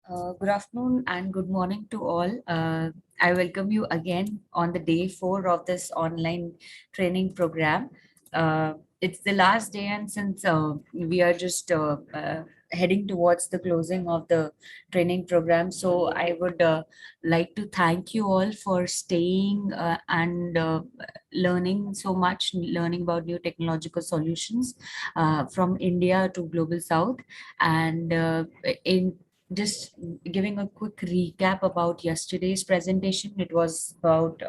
Good afternoon and good morning to all. I welcome you again on the day 4 of this online training program. It's the last day, and since we are just heading towards the closing of the training program, so I would like to thank you all for staying and learning so much, learning about new technological solutions from India to Global South. And in just giving a quick recap about yesterday's presentation. It was about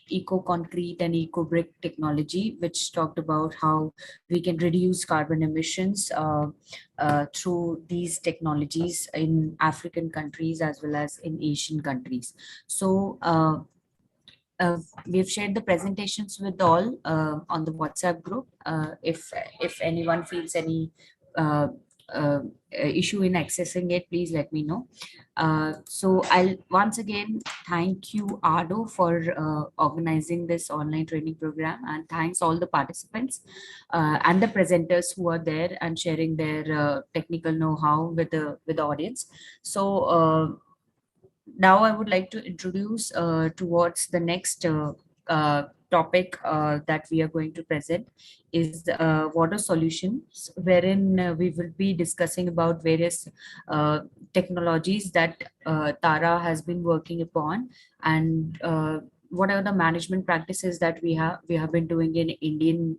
eco concrete and eco brick technology, which talked about how we can reduce carbon emissions through these technologies in African countries as well as in Asian countries. So we've shared the presentations with all on the WhatsApp group. If anyone feels any uh, issue in accessing it, please let me know. So I'll once again thank you, AARDO, for organizing this online training program, and thanks all the participants and the presenters who are there and sharing their technical know-how with the audience. So now I would like to introduce towards the next topic that we are going to present is water solutions, wherein we will be discussing about various technologies that Tara has been working upon, and what are the management practices that we have been doing in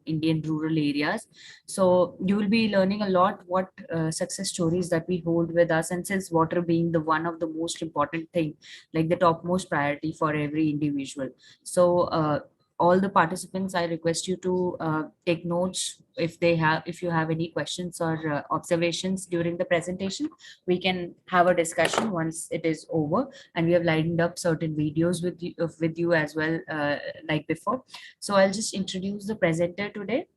Indian rural areas. So you will be learning a lot what success stories that we hold with us, and since water being the one of the most important thing, like the topmost priority for every individual. So all the participants, I request you to take notes if you have any questions or observations during the presentation. We can have a discussion once it is over, and we have lined up certain videos with you as well, like before. So I'll just introduce the presenter today,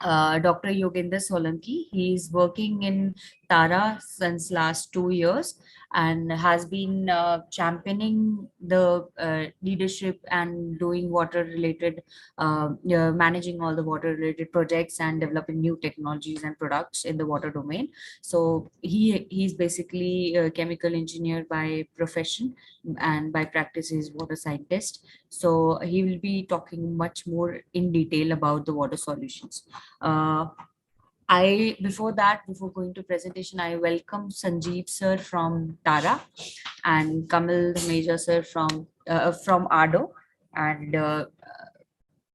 Dr. Yoginder Solanki. He is working in Tara since last 2 years and has been championing the leadership and doing water related, managing all the water related projects and developing new technologies and products in the water domain. So he's basically a chemical engineer by profession, and by practice is water scientist. So he will be talking much more in detail about the water solutions. uh, before going to presentation, I welcome Sanjeev sir from Tara and Kamal Major sir from AARDO. And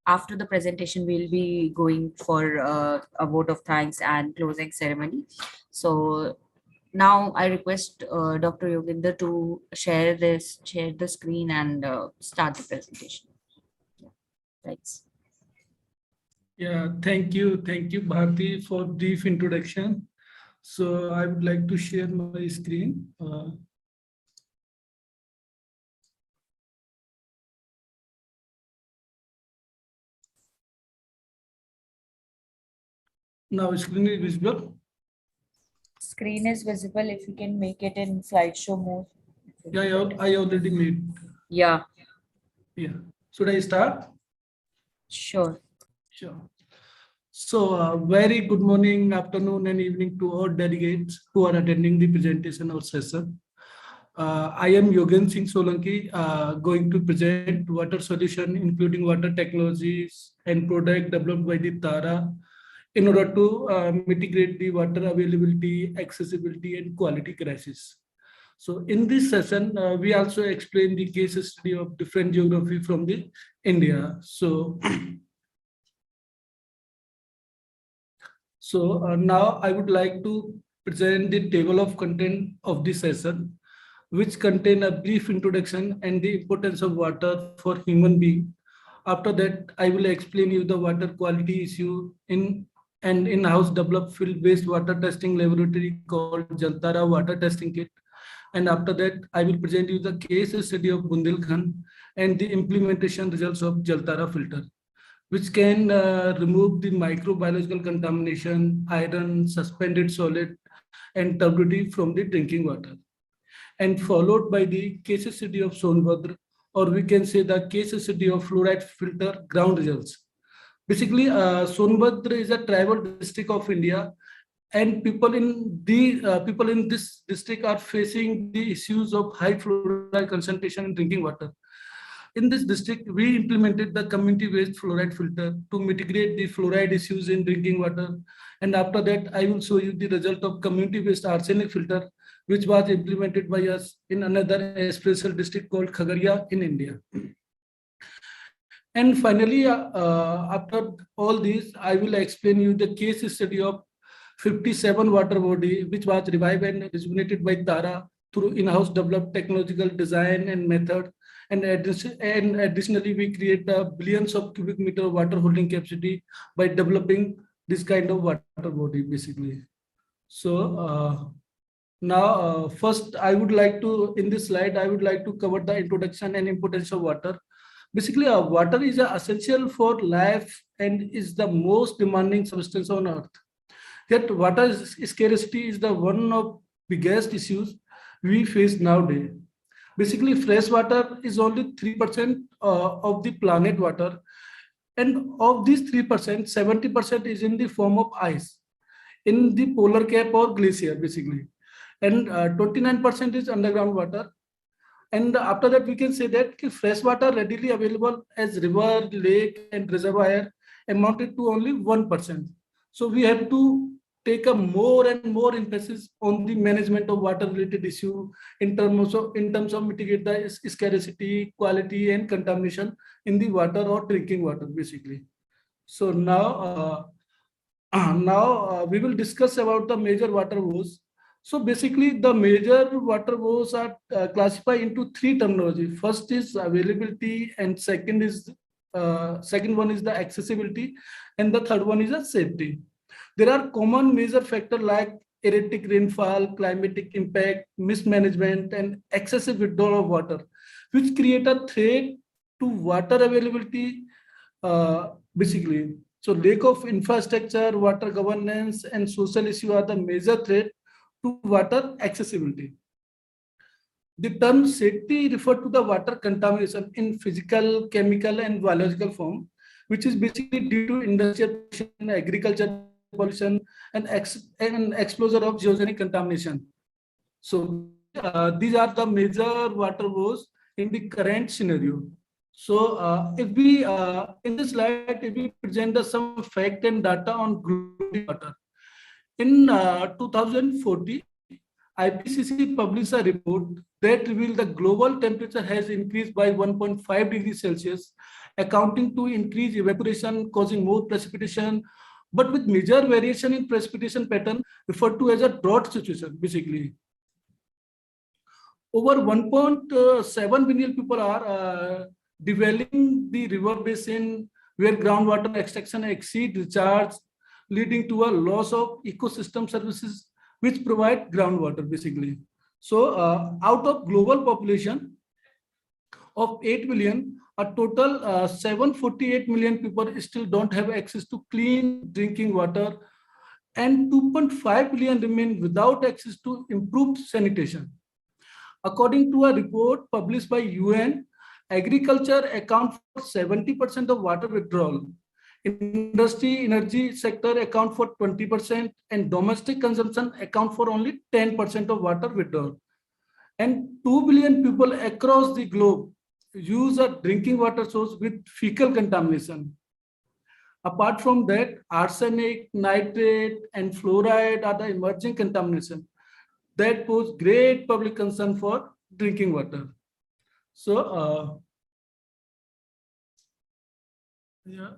after the presentation, we'll be going for a vote of thanks and closing ceremony. So now I request Dr. Yoginder to share the screen and start the presentation. Thanks. Yeah, thank you, Bharti, for brief introduction. So I would like to share my screen. Now screen is visible. Screen is visible. If you can make it in slideshow mode. Yeah, I already made. Yeah, Yeah. Should I start? sure. Sure. So very good morning, afternoon, and evening to all delegates who are attending the presentation or session. I am Yogen Singh Solanki, going to present water solution, including water technologies and product developed by the TARA in order to mitigate the water availability, accessibility, and quality crisis. So in this session, we also explain the case study of different geography from the India. So now I would like to present the table of content of this session, which contain a brief introduction and the importance of water for human being. After that, I will explain you the water quality issue in an in-house developed field-based water testing laboratory called Jaltara Water Testing Kit. And after that, I will present you the case study of Bundelkhand and the implementation results of Jaltara filter, which can remove the microbiological contamination, iron, suspended solid, and turbidity from the drinking water. And followed by the case study of Sonbhadra, or we can say the case study of fluoride filter ground results. Basically, Sonbhadra is a tribal district of India, and people in this district are facing the issues of high fluoride concentration in drinking water. In this district, we implemented the community-based fluoride filter to mitigate the fluoride issues in drinking water. And after that, I will show you the result of community-based arsenic filter, which was implemented by us in another special district called Khagaria in India. And finally, after all these, I will explain you the case study of 57 water body, which was revived and rejuvenated by TARA through in-house developed technological design and method. And additionally, we create billions of cubic meter water holding capacity by developing this kind of water body, basically. So first, I would like to, in this slide, I would like to cover the introduction and importance of water. Basically, water is essential for life and is the most demanding substance on earth. Yet water scarcity is the one of biggest issues we face nowadays. Basically, fresh water is only 3% of the planet water. And of these 3%, 70% is in the form of ice in the polar cap or glacier, basically. And 29% is underground water. And after that, we can say that fresh water readily available as river, lake, and reservoir amounted to only 1%. So we have to take a more and more emphasis on the management of water related issue in terms of mitigate the scarcity, quality, and contamination in the water or drinking water, basically. So now we will discuss about the major water woes. So basically, the major water woes are classified into three terminology. First is availability, and second one is the accessibility, and the third one is the safety. There are common major factors like erratic rainfall, climatic impact, mismanagement, and excessive withdrawal of water, which create a threat to water availability, basically. So lack of infrastructure, water governance, and social issue are the major threat to water accessibility. The term safety refer to the water contamination in physical, chemical, and biological form, which is basically due to industrial pollution, agriculture pollution, and exposure of geogenic contamination. So these are the major water woes in the current scenario. So if we in this slide, if we present some fact and data on global water. In 2040, IPCC published a report that revealed the global temperature has increased by 1.5 degrees Celsius, accounting to increased evaporation, causing more precipitation, but with major variation in precipitation pattern referred to as a drought situation, basically. Over 1.7 billion people are dwelling the river basin where groundwater extraction exceed recharge, leading to a loss of ecosystem services which provide groundwater, basically. So out of global population of 8 billion, a total 748 million people still don't have access to clean drinking water, and 2.5 billion remain without access to improved sanitation. According to a report published by UN, agriculture accounts for 70% of water withdrawal. Industry, energy sector account for 20%, and domestic consumption account for only 10% of water withdrawal. And 2 billion people across the globe use a drinking water source with fecal contamination. Apart from that, arsenic, nitrate, and fluoride are the emerging contamination that pose great public concern for drinking water. So, yeah.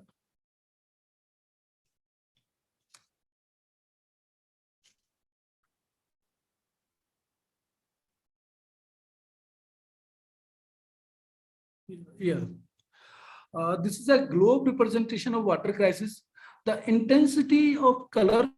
Yeah. This is a globe representation of water crisis. The intensity of color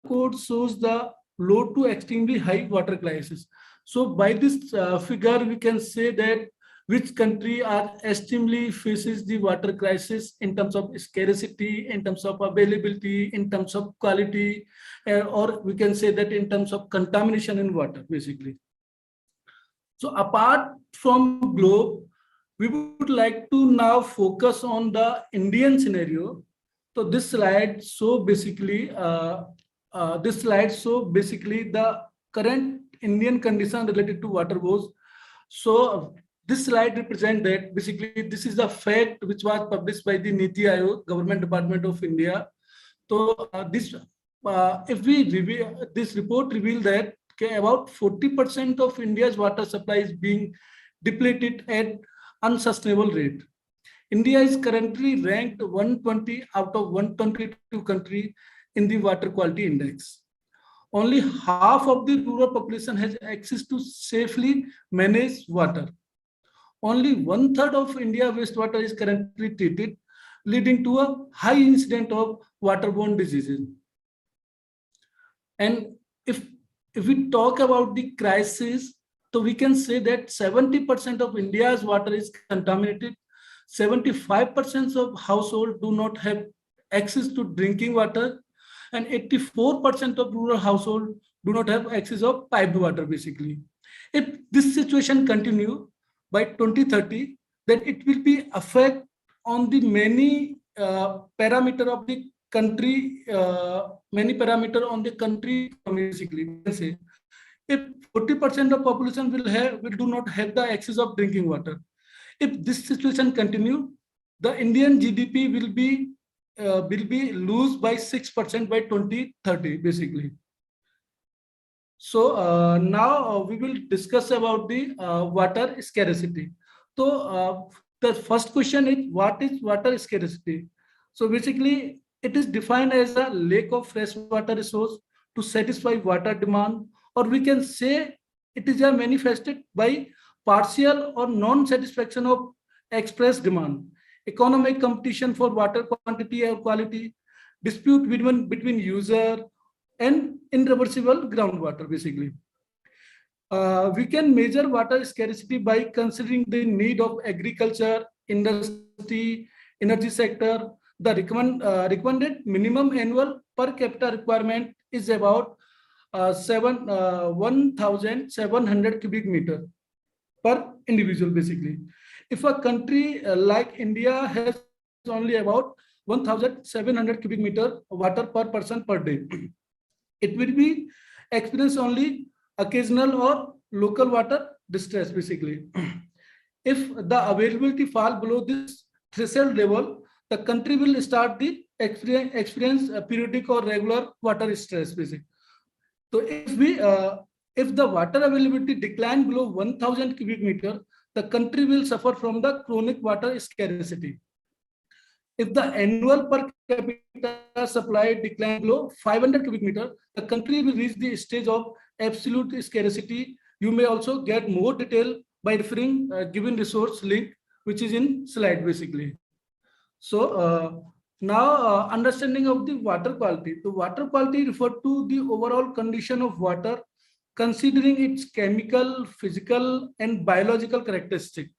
code shows the low to extremely high water crisis. So by this figure, we can say that which country are extremely faces the water crisis in terms of scarcity, in terms of availability, in terms of quality, or we can say that in terms of contamination in water, basically. So apart from globe, we would like to now focus on the Indian scenario. So this slide, so basically this slide show basically the current Indian condition related to water woes. So this slide represents that basically this is the fact which was published by the Niti Aayog, Government Department of India. So if we review this report revealed that about 40% of India's water supply is being depleted at unsustainable rate. India is currently ranked 120 out of 122 countries in the water quality index. Only half of the rural population has access to safely managed water. Only one-third of India wastewater is currently treated, leading to a high incidence of waterborne diseases. And if we talk about the crisis, so we can say that 70% of India's water is contaminated. 75% of households do not have access to drinking water, and 84% of rural households do not have access of piped water basically. If this situation continue by 2030, then it will be affect on the many parameter of the country, many parameter on the country basically. Say, if 40% of population will do not have the access of drinking water, if this situation continue, the Indian GDP will be lose by 6% by 2030 basically. So now we will discuss about the water scarcity. So the first question is, what is water scarcity? So basically it is defined as a lack of fresh water resource to satisfy water demand, or we can say it is manifested by partial or non-satisfaction of express demand, economic competition for water quantity or quality, dispute between user, and irreversible groundwater basically. We can measure water scarcity by considering the need of agriculture, industry, energy sector. The recommended minimum annual per capita requirement is about 1,700 cubic meter per individual basically. If a country like India has only about 1,700 cubic meter water per person per day, it will be experience only occasional or local water distress basically. If the availability fall below this threshold level, the country will start the experience periodic or regular water stress basically. So if the water availability decline below 1,000 cubic meter, the country will suffer from the chronic water scarcity. If the annual per capita supply decline below 500 cubic meter, the country will reach the stage of absolute scarcity. You may also get more detail by referring given resource link, which is in slide basically. So now understanding of the water quality. The water quality refer to the overall condition of water, considering its chemical, physical, and biological characteristics.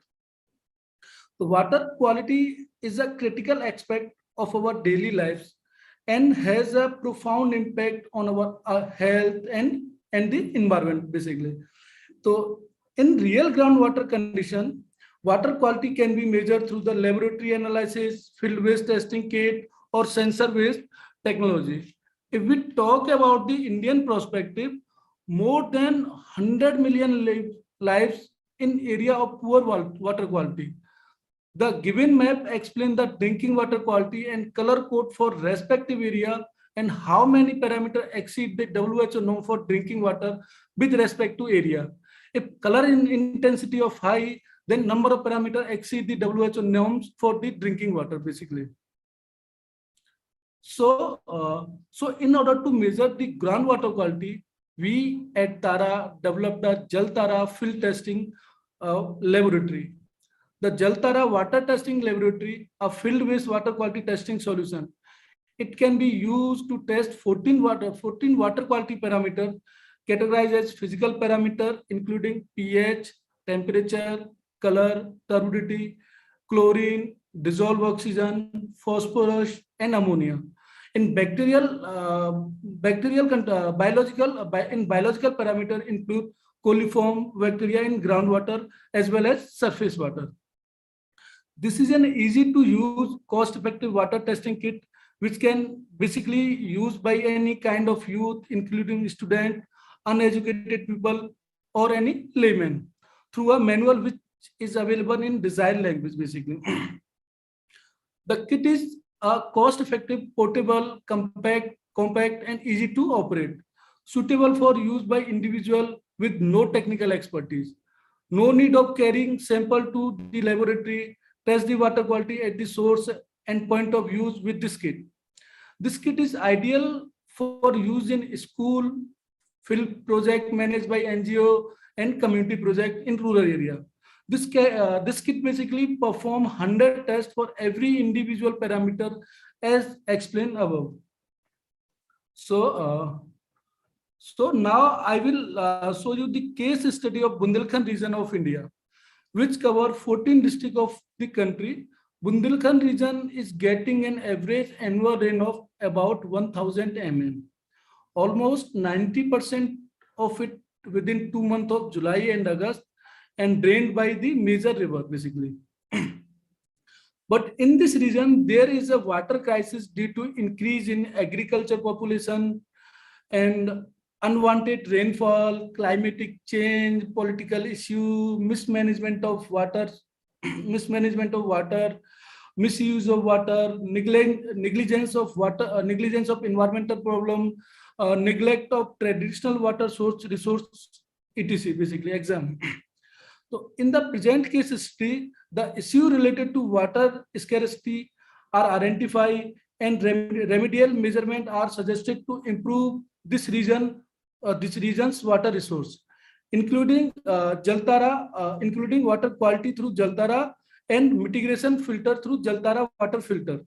The water quality is a critical aspect of our daily lives and has a profound impact on our health and the environment basically. So in real groundwater condition, water quality can be measured through the laboratory analysis, field waste testing kit, or sensor based technology. If we talk about the Indian perspective, more than 100 million lives in area of poor water quality. The given map explains the drinking water quality and color code for respective area and how many parameters exceed the WHO norm for drinking water with respect to area. If color intensity of high, then number of parameters exceed the WHO norms for the drinking water basically. So, in order to measure the groundwater quality, we at TARA developed the AARDO-TARA field testing laboratory. The AARDO-TARA water testing laboratory, a field-based water quality testing solution. It can be used to test 14 water quality parameters categorized as physical parameter, including pH, temperature, color, turbidity, chlorine, dissolved oxygen, phosphorus, and ammonia. In biological parameter include coliform bacteria in groundwater as well as surface water. This is an easy to use, cost effective water testing kit which can basically used by any kind of youth, including student, uneducated people, or any layman, through a manual which is available in desired language basically. The kit is a cost-effective, portable, compact, and easy to operate, suitable for use by individual with no technical expertise. No need of carrying sample to the laboratory, test the water quality at the source and point of use with this kit. This kit is ideal for use in school, field project managed by NGO, and community project in rural area. This kit basically perform 100 tests for every individual parameter as explained above. So, now I will show you the case study of Bundelkhand region of India, which cover 14 districts of the country. Bundelkhand region is getting an average annual rain of about 1000 mm. Almost 90% of it within 2 months of July and August, and drained by the major river basically. But in this region, there is a water crisis due to increase in agriculture population and unwanted rainfall, climatic change, political issue, mismanagement of water, mismanagement of water, misuse of water, negligence of water, negligence of environmental problem, neglect of traditional water source resource, etc. Basically, exam. So in the present case history, the issue related to water scarcity are identified and remedial measurement are suggested to improve this region's water resource, including including water quality through Jaltara and mitigation filter through Jaltara water filter.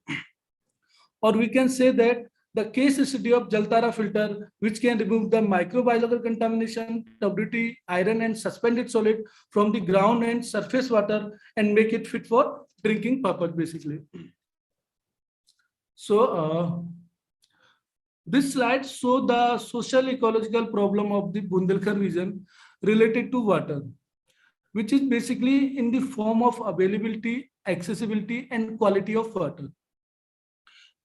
Or we can say that the case study of Jaltara filter, which can remove the microbiological contamination, turbidity, iron, and suspended solid from the ground and surface water and make it fit for drinking purpose, basically. So, this slide shows the social ecological problem of the Bundelkhand region related to water, which is basically in the form of availability, accessibility, and quality of water.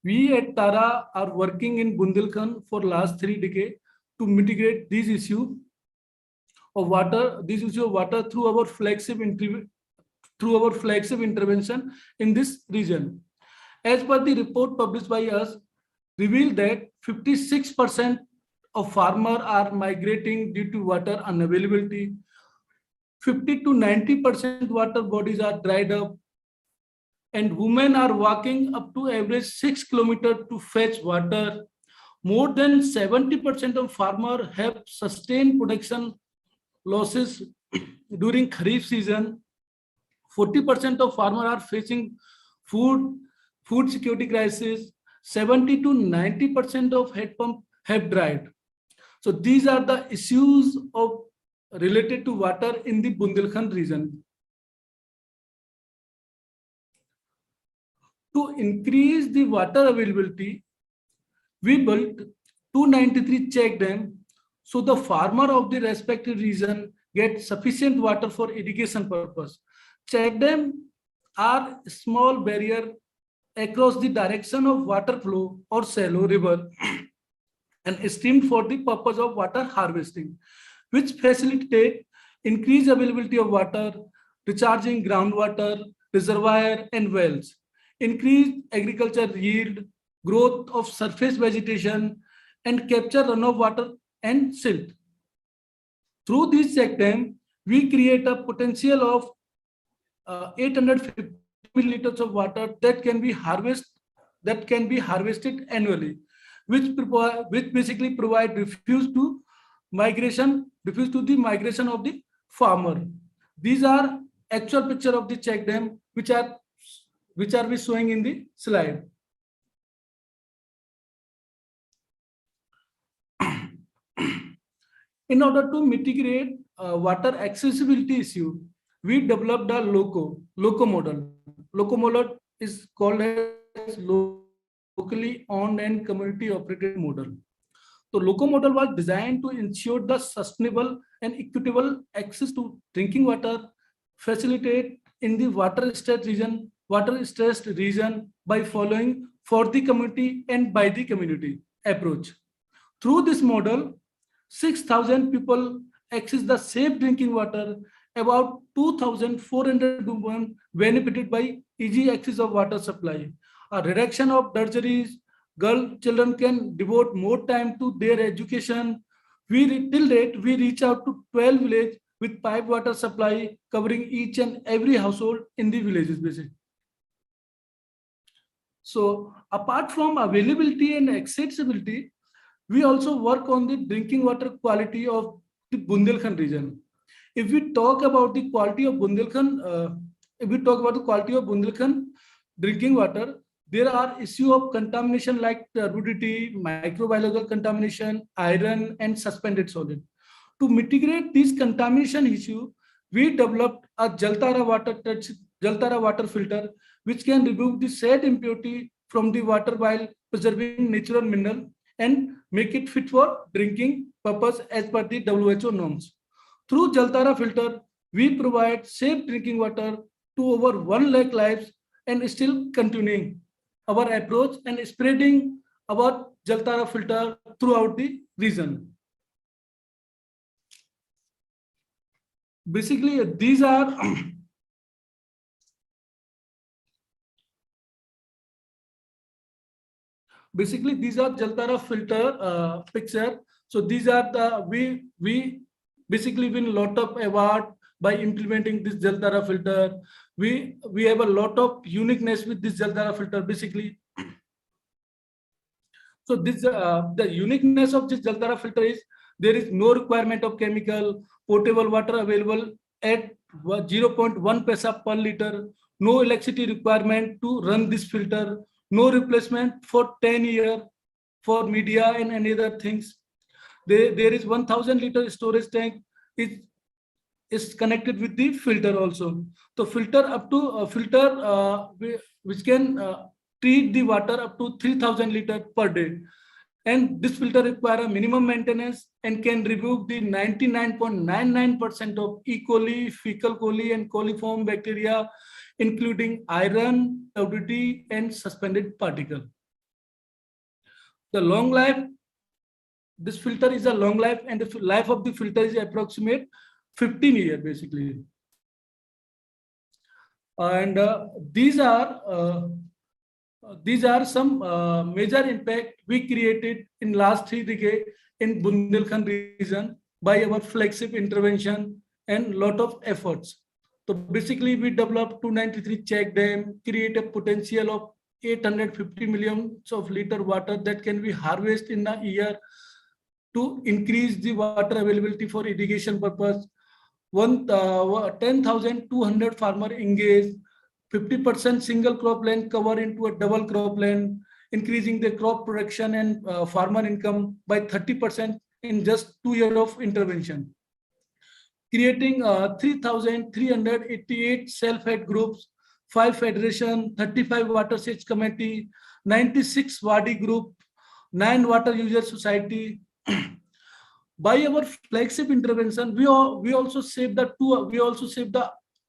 We at TARA are working in Bundelkhand for last 3 decades to mitigate these issues of water, through our flagship intervention in this region. As per the report published by us, revealed that 56% of farmers are migrating due to water unavailability. 50 to 90% water bodies are dried up, and women are walking up to average 6 kilometers to fetch water. More than 70% of farmers have sustained production losses during Kharif season. 40% of farmers are facing food security crisis. 70 to 90% of head pump have dried. So these are the issues of related to water in the Bundelkhand region. To increase the water availability, we built 293 check dams so the farmer of the respective region get sufficient water for irrigation purpose. Check dams are small barrier across the direction of water flow or shallow river and stream for the purpose of water harvesting, which facilitate increased availability of water, recharging groundwater, reservoir, and wells, increased agriculture yield, growth of surface vegetation, and capture runoff water and silt. Through this check dam, we create a potential of 850 milliliters of water that can be harvested annually, which basically provide refuge to the migration of the farmer. These are actual picture of the check dam which are we showing in the slide. In order to mitigate water accessibility issue, we developed a LOCO model. LOCO model is called as locally owned and community operated model. So LOCO model was designed to ensure the sustainable and equitable access to drinking water, facilitate in the water stressed region by following for the community, and by the community approach. Through this model, 6,000 people access the safe drinking water. About 2,400 women benefited by easy access of water supply. A reduction of drudgeries, children can devote more time to their education. Till date, we reach out to 12 villages with pipe water supply covering each and every household in the villages basically. So apart from availability and accessibility, we also work on the drinking water quality of the Bundelkhand region. If we talk about the quality of Bundelkhand drinking water, there are issues of contamination like turbidity, microbiological contamination, iron, and suspended solid. To mitigate these contamination issue, we developed a Jaltara water filter, which can remove the said impurity from the water while preserving natural mineral and make it fit for drinking purpose as per the WHO norms. Through Jaltara filter, we provide safe drinking water to over 1 lakh lives and still continuing our approach and spreading our Jaltara filter throughout the region. Basically, these are Jaltara filter picture. So these are the we basically win a lot of award by implementing this Jaltara filter. We have a lot of uniqueness with this Jaltara filter basically. So this the uniqueness of this Jaltara filter is there is no requirement of chemical, potable water available at 0.1 paisa per liter, no electricity requirement to run this filter, no replacement for 10 years for media and any other things. There is 1,000 liter storage tank is connected with the filter also. So filter up to which can treat the water up to 3,000 liter per day. And this filter require a minimum maintenance and can remove the 99.99% of E. coli, fecal coli, and coliform bacteria, including iron, turbidity, and suspended particle. The long life, this filter is a long life, and the life of the filter is approximate 15 years basically. And these are some major impact we created in last 3 decades in Bundelkhand region by our flagship intervention and lot of efforts. So basically we developed 293 check dam, create a potential of 850 million of liter water that can be harvested in a year to increase the water availability for irrigation purpose. 10,200 farmer engaged, 50% single crop land cover into a double crop land, increasing the crop production and farmer income by 30% in just 2 years of intervention. Creating 3,388 self-help groups, 5 federation, 35 watershed committee, 96 wadi group, 9 water user society. By our flagship intervention, we also save the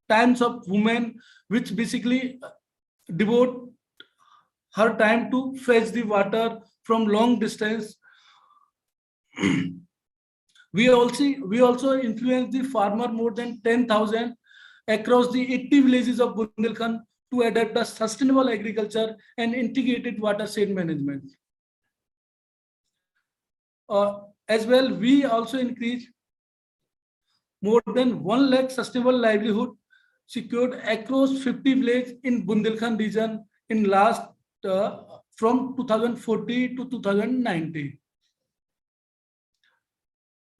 times of women, which basically devote her time to fetch the water from long distance. We also influence the farmer more than 10,000 across the 80 villages of Bundelkhand to adopt a sustainable agriculture and integrated watershed management. As well, we also increased more than 1 lakh sustainable livelihood secured across 50 villages in Bundelkhand region in last from 2014 to 2019.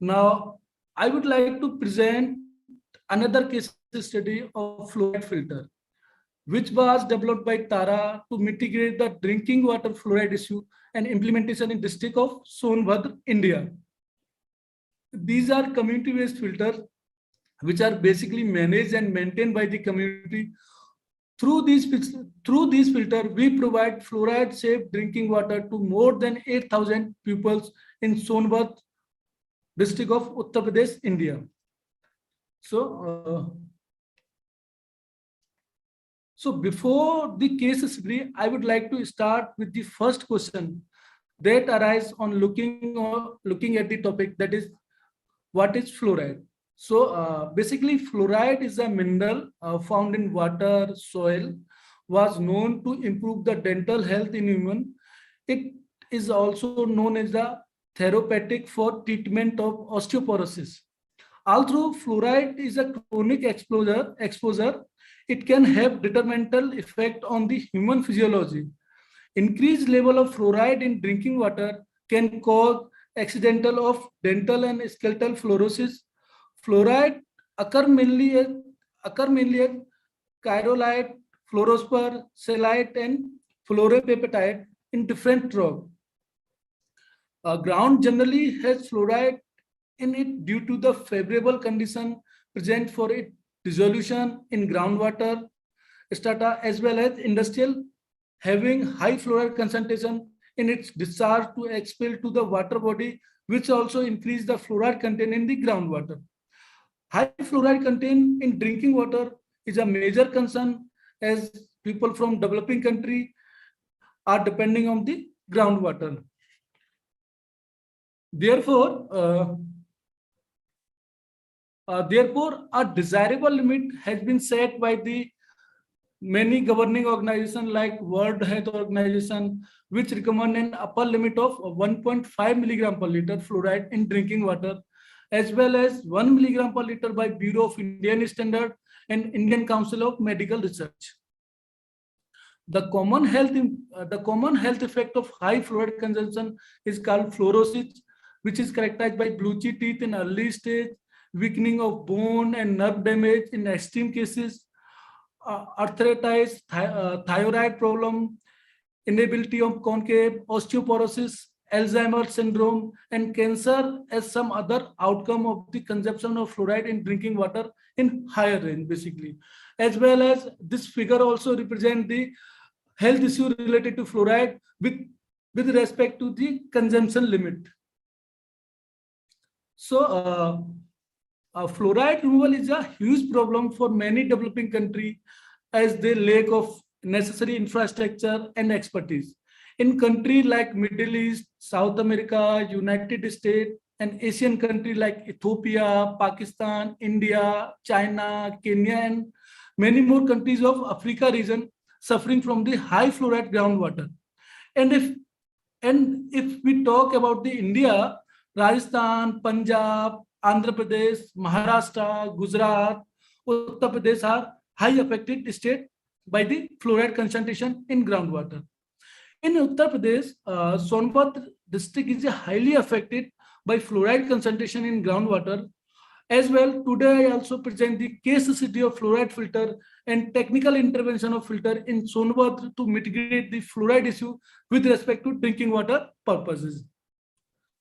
Now, I would like to present another case study of fluoride filter, which was developed by TARA to mitigate the drinking water fluoride issue and implementation in district of Sonbhadra, India. These are community-based filters which are basically managed and maintained by the community. Through these filters, we provide fluoride-safe drinking water to more than 8,000 pupils in Sonbhadra district of Uttar Pradesh, India. So, So before the case study, I would like to start with the first question that arises on looking at the topic, that is, what is fluoride? So basically, fluoride is a mineral found in water, soil, was known to improve the dental health in human. It is also known as the therapeutic for treatment of osteoporosis. Although fluoride is a chronic exposure, it can have detrimental effect on the human physiology. Increased level of fluoride in drinking water can cause accidental of dental and skeletal fluorosis. Fluoride occur mainly as, occur mainly as chirolite, fluorospor, selite, and fluoropeptide in different rock. Ground generally has fluoride in it due to the favorable condition present for its dissolution in groundwater strata, as well as industrial having high fluoride concentration in its discharge to expel to the water body, which also increase the fluoride content in the groundwater. High fluoride content in drinking water is a major concern, as people from developing country are depending on the groundwater. Therefore, a desirable limit has been set by the many governing organizations like World Health Organization, which recommend an upper limit of 1.5 milligram per liter fluoride in drinking water, as well as 1 milligram per liter by Bureau of Indian Standard and Indian Council of Medical Research. The common health effect of high fluoride consumption is called fluorosis, which is characterized by blotchy teeth in early stage, weakening of bone and nerve damage in extreme cases, arthritis, thyroid problem, inability of concave, osteoporosis, Alzheimer's syndrome, and cancer as some other outcome of the consumption of fluoride in drinking water in higher range, basically. As well as this figure also represent the health issue related to fluoride with respect to the consumption limit. So, fluoride removal is a huge problem for many developing countries as they lack of necessary infrastructure and expertise. In countries like Middle East, South America, United States, and Asian countries like Ethiopia, Pakistan, India, China, Kenya, and many more countries of Africa region suffering from the high fluoride groundwater. And if we talk about the India, Rajasthan, Punjab, Andhra Pradesh, Maharashtra, Gujarat, Uttar Pradesh are high affected state by the fluoride concentration in groundwater. In Uttar Pradesh, Sonpat district is highly affected by fluoride concentration in groundwater. As well, today I also present the case study of fluoride filter and technical intervention of filter in Sonpat to mitigate the fluoride issue with respect to drinking water purposes.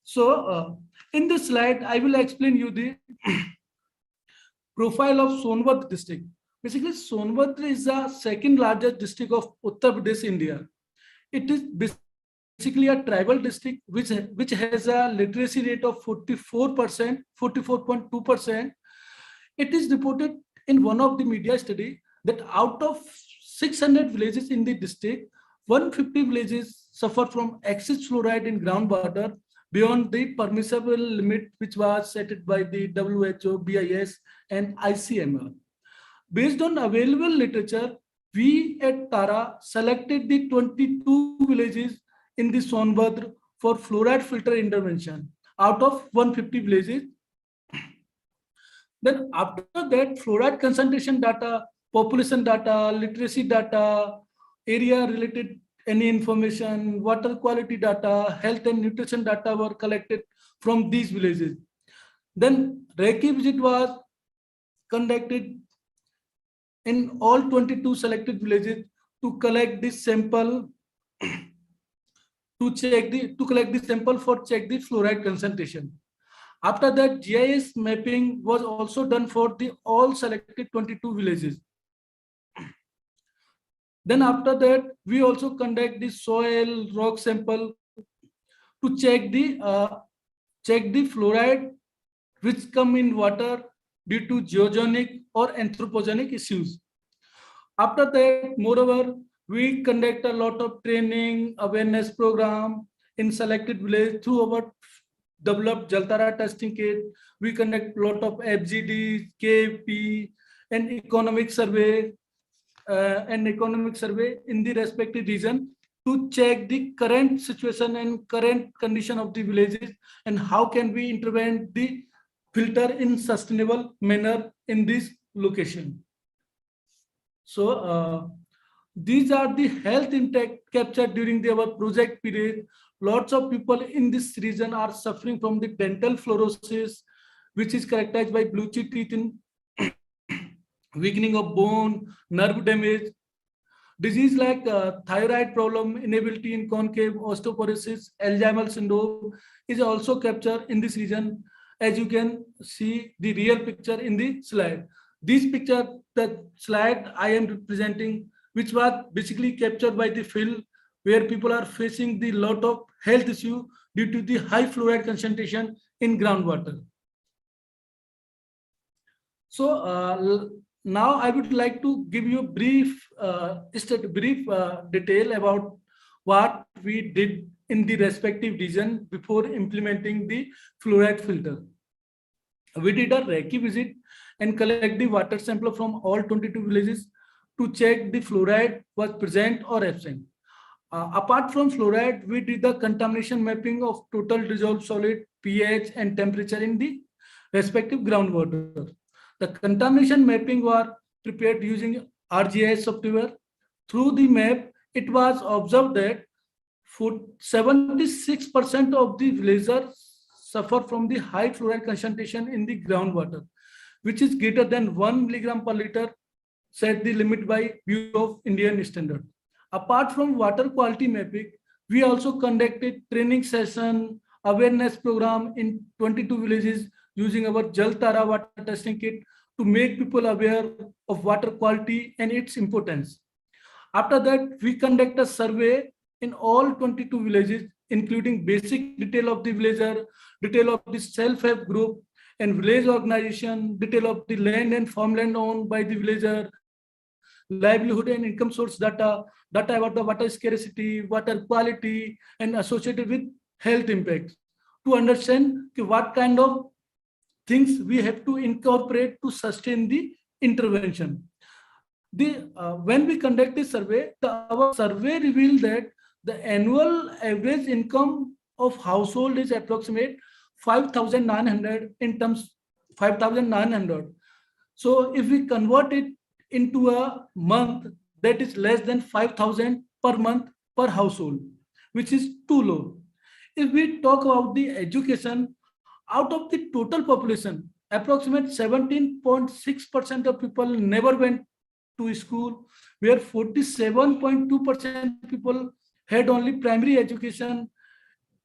So, in this slide, I will explain you the profile of Sonpat district. Basically, Sonpat is the second largest district of Uttar Pradesh, India. It is basically a tribal district which has a literacy rate of 44%, 44.2%. It is reported in one of the media study that out of 600 villages in the district, 150 villages suffer from excess fluoride in groundwater beyond the permissible limit, which was set by the WHO, BIS, and ICMR. Based on available literature, we at TARA selected the 22 villages in the Sonbhadra for fluoride filter intervention out of 150 villages. Then after that, fluoride concentration data, population data, literacy data, area related any information, water quality data, health and nutrition data were collected from these villages. Then Reiki visit was conducted in all 22 selected villages to collect this sample to collect the sample for check the fluoride concentration. After that, GIS mapping was also done for the all selected 22 villages. Then after that, we also conduct the soil rock sample to check the fluoride which come in water due to geogenic or anthropogenic issues. After that, moreover, we conduct a lot of training, awareness program in selected village through our developed Jaltara testing kit. We conduct a lot of FGD, KP, and economic survey in the respective region to check the current situation and current condition of the villages and how can we intervene the filter in sustainable manner in this location. So these are the health impact captured during our project period. Lots of people in this region are suffering from the dental fluorosis, which is characterized by blotchy teeth in weakening of bone, nerve damage, disease like thyroid problem, inability in concave, osteoporosis, Alzheimer's syndrome is also captured in this region. As you can see the real picture in the slide. This picture, the slide I am representing, which was basically captured by the field where people are facing the lot of health issue due to the high fluoride concentration in groundwater. So now I would like to give you a brief, detail about what we did in the respective region before implementing the fluoride filter. We did a recce visit and collect the water sample from all 22 villages to check the fluoride was present or absent. Apart from fluoride, we did the contamination mapping of total dissolved solid, pH, and temperature in the respective groundwater. The contamination mapping were prepared using RGIS software. Through the map, it was observed that 76% of the villagers suffer from the high fluoride concentration in the groundwater, which is greater than 1 milligram per liter, set the limit by Bureau of Indian Standard. Apart from water quality mapping, we also conducted training session, awareness program in 22 villages using our Jal-Tara water testing kit to make people aware of water quality and its importance. After that, we conduct a survey in all 22 villages, including basic detail of the villager, detail of the self-help group and village organization, detail of the land and farmland owned by the villager, livelihood and income source data about the water scarcity, water quality, and associated with health impacts to understand what kind of things we have to incorporate to sustain the intervention. When we conduct this survey, our survey revealed that the annual average income of household is approximate 5,900 in terms 5,900. So if we convert it into a month, that is less than 5,000 per month per household, which is too low. If we talk about the education, out of the total population, approximately 17.6% of people never went to school, where 47.2% people had only primary education.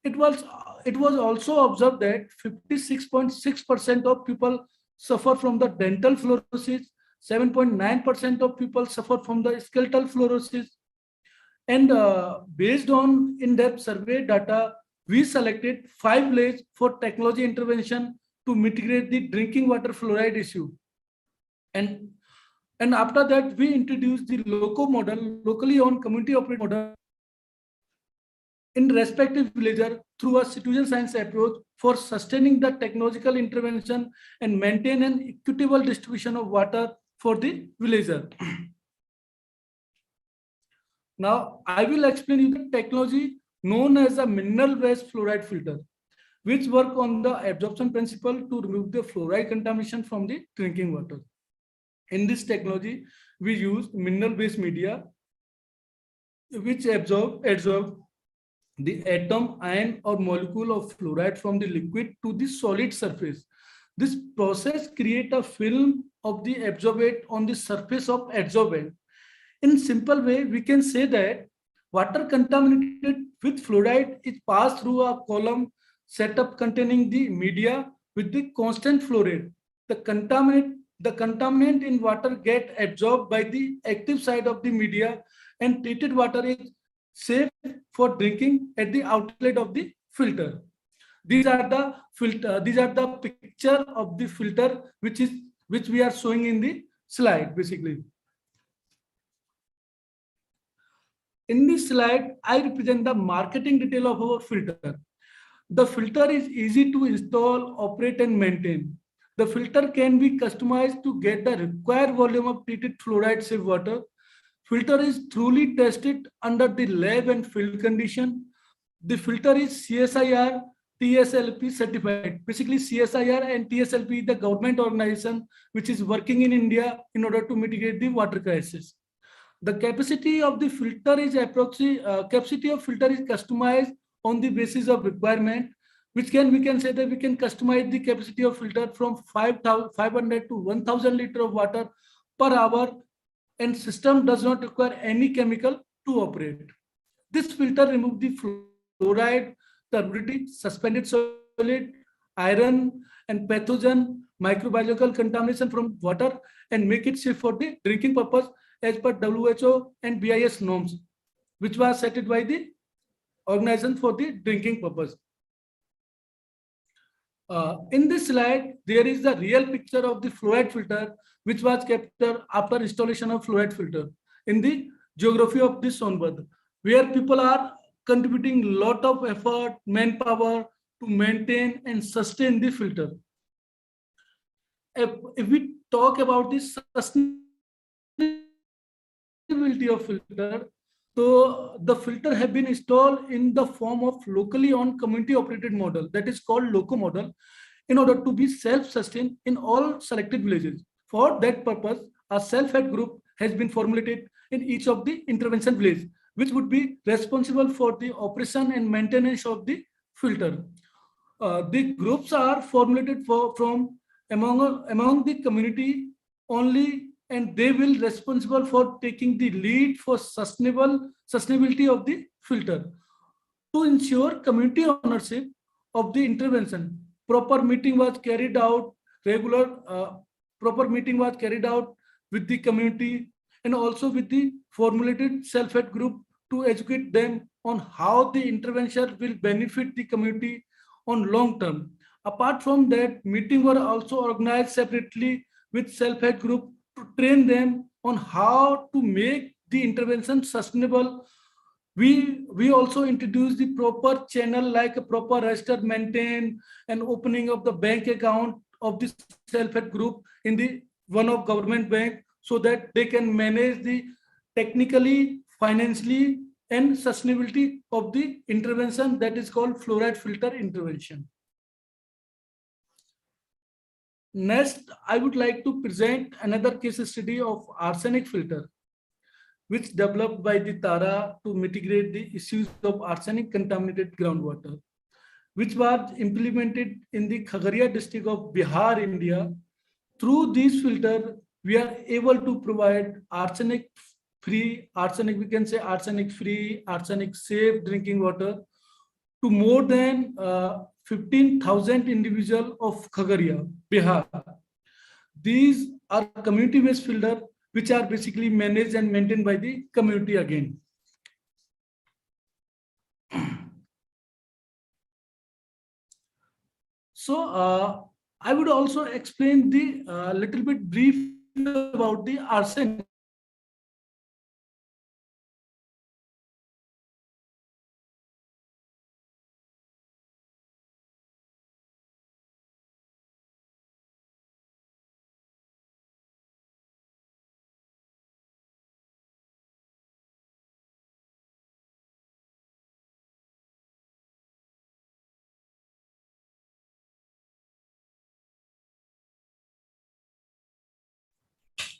It was also observed that 56.6% of people suffer from the dental fluorosis, 7.9% of people suffer from the skeletal fluorosis. And based on in-depth survey data, we selected 5 villages for technology intervention to mitigate the drinking water fluoride issue. And after that, we introduced the LOCO model, locally owned community operated model, in respective villager through a citizen science approach for sustaining the technological intervention and maintain an equitable distribution of water for the villager. Now, I will explain you the technology known as a mineral-based fluoride filter, which work on the absorption principle to remove the fluoride contamination from the drinking water. In this technology, we use mineral-based media, which absorb the atom, ion, or molecule of fluoride from the liquid to the solid surface. This process creates a film of the absorbate on the surface of adsorbent. In simple way, we can say that water contaminated with fluoride is passed through a column setup containing the media with the constant flow rate. The contaminant in water get absorbed by the active side of the media, and treated water is safe for drinking at the outlet of the filter. These are the picture of the filter which we are showing in the slide basically. In this slide, I represent the marketing detail of our filter. The filter is easy to install, operate, and maintain. The filter can be customized to get the required volume of treated fluoride safe water. Filter is truly tested under the lab and field condition. The filter is CSIR TSLP certified. Basically, CSIR and TSLP is the government organization which is working in India in order to mitigate the water crisis. The capacity of the filter is capacity of filter is customized on the basis of requirement, which can we can say that we can customize the capacity of filter from 500 to 1000 liter of water per hour, and system does not require any chemical to operate. This filter removes the fluoride, turbidity, suspended solid, iron, and pathogen microbiological contamination from water and make it safe for the drinking purpose as per WHO and BIS norms, which was set by the organization for the drinking purpose. In this slide, there is the real picture of the fluoride filter, which was captured after installation of fluoride filter in the geography of this Sonbad, where people are contributing lot of effort, manpower to maintain and sustain the filter. If we talk about the sustainability of filter, so the filter have been installed in the form of locally owned community operated model that is called loco model in order to be self-sustained in all selected villages. For that purpose, a self-help group has been formulated in each of the intervention village, which would be responsible for the operation and maintenance of the filter. The groups are formulated from among the community only, and they will responsible for taking the lead for sustainability of the filter. To ensure community ownership of the intervention, proper meeting was carried out, regular proper meeting was carried out with the community and also with the formulated self-help group to educate them on how the intervention will benefit the community on long term. Apart from that, meetings were also organized separately with self-help group to train them on how to make the intervention sustainable. We also introduced the proper channel like a proper register maintained and opening of the bank account of the self-help group in the one of government bank so that they can manage the technically, financially, and sustainability of the intervention that is called fluoride filter intervention. Next, I would like to present another case study of arsenic filter, which developed by the TARA to mitigate the issues of arsenic contaminated groundwater, which was implemented in the Khagaria district of Bihar, India. Through these filter, we are able to provide arsenic free, arsenic, we can say arsenic free, arsenic safe drinking water to more than 15,000 individuals of Khagaria, Bihar. These are community-based filter which are basically managed and maintained by the community again. So I would also explain the little bit brief about the arsenic.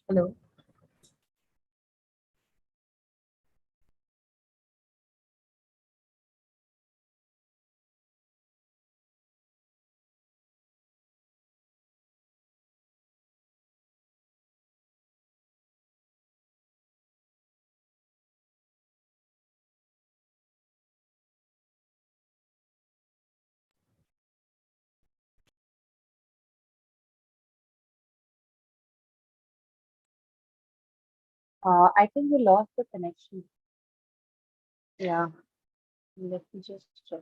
Hello. I think we lost the connection. Yeah, let me just check.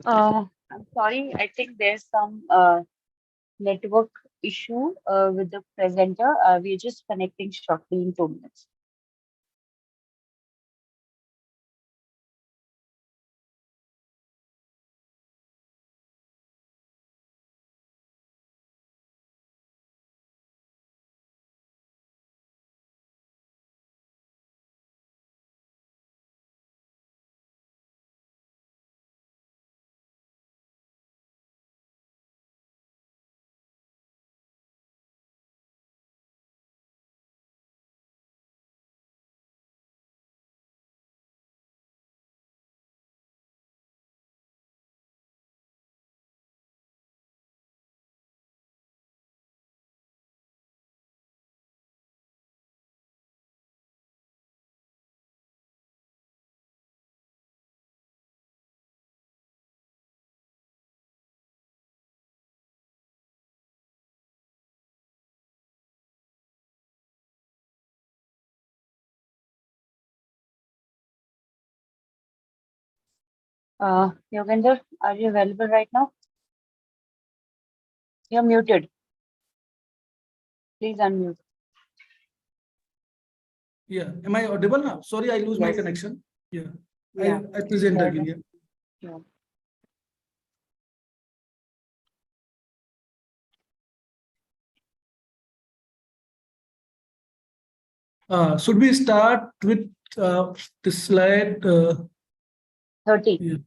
I'm sorry, I think there's some network issue with the presenter. We're just connecting shortly in 2 minutes. Yogendra, are you available right now? You're muted. Please unmute. Yeah. Am I audible now? Sorry, I lose my Yes. connection. Yeah. Yeah. I present Go again. ahead. Yeah. Yeah. Should we start with this slide? 30. Yeah.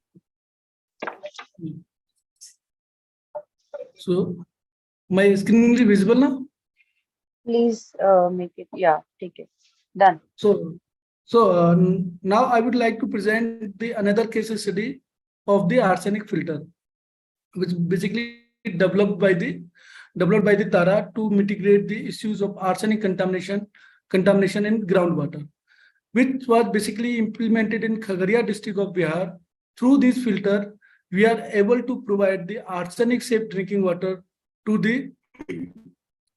So my screen is visible now. Please make it. Yeah, take it. Done. So now I would like to present the another case study of the arsenic filter, which basically developed by the TARA to mitigate the issues of arsenic contamination in groundwater, which was basically implemented in Khagaria district of Bihar. Through this filter, we are able to provide the arsenic safe drinking water to the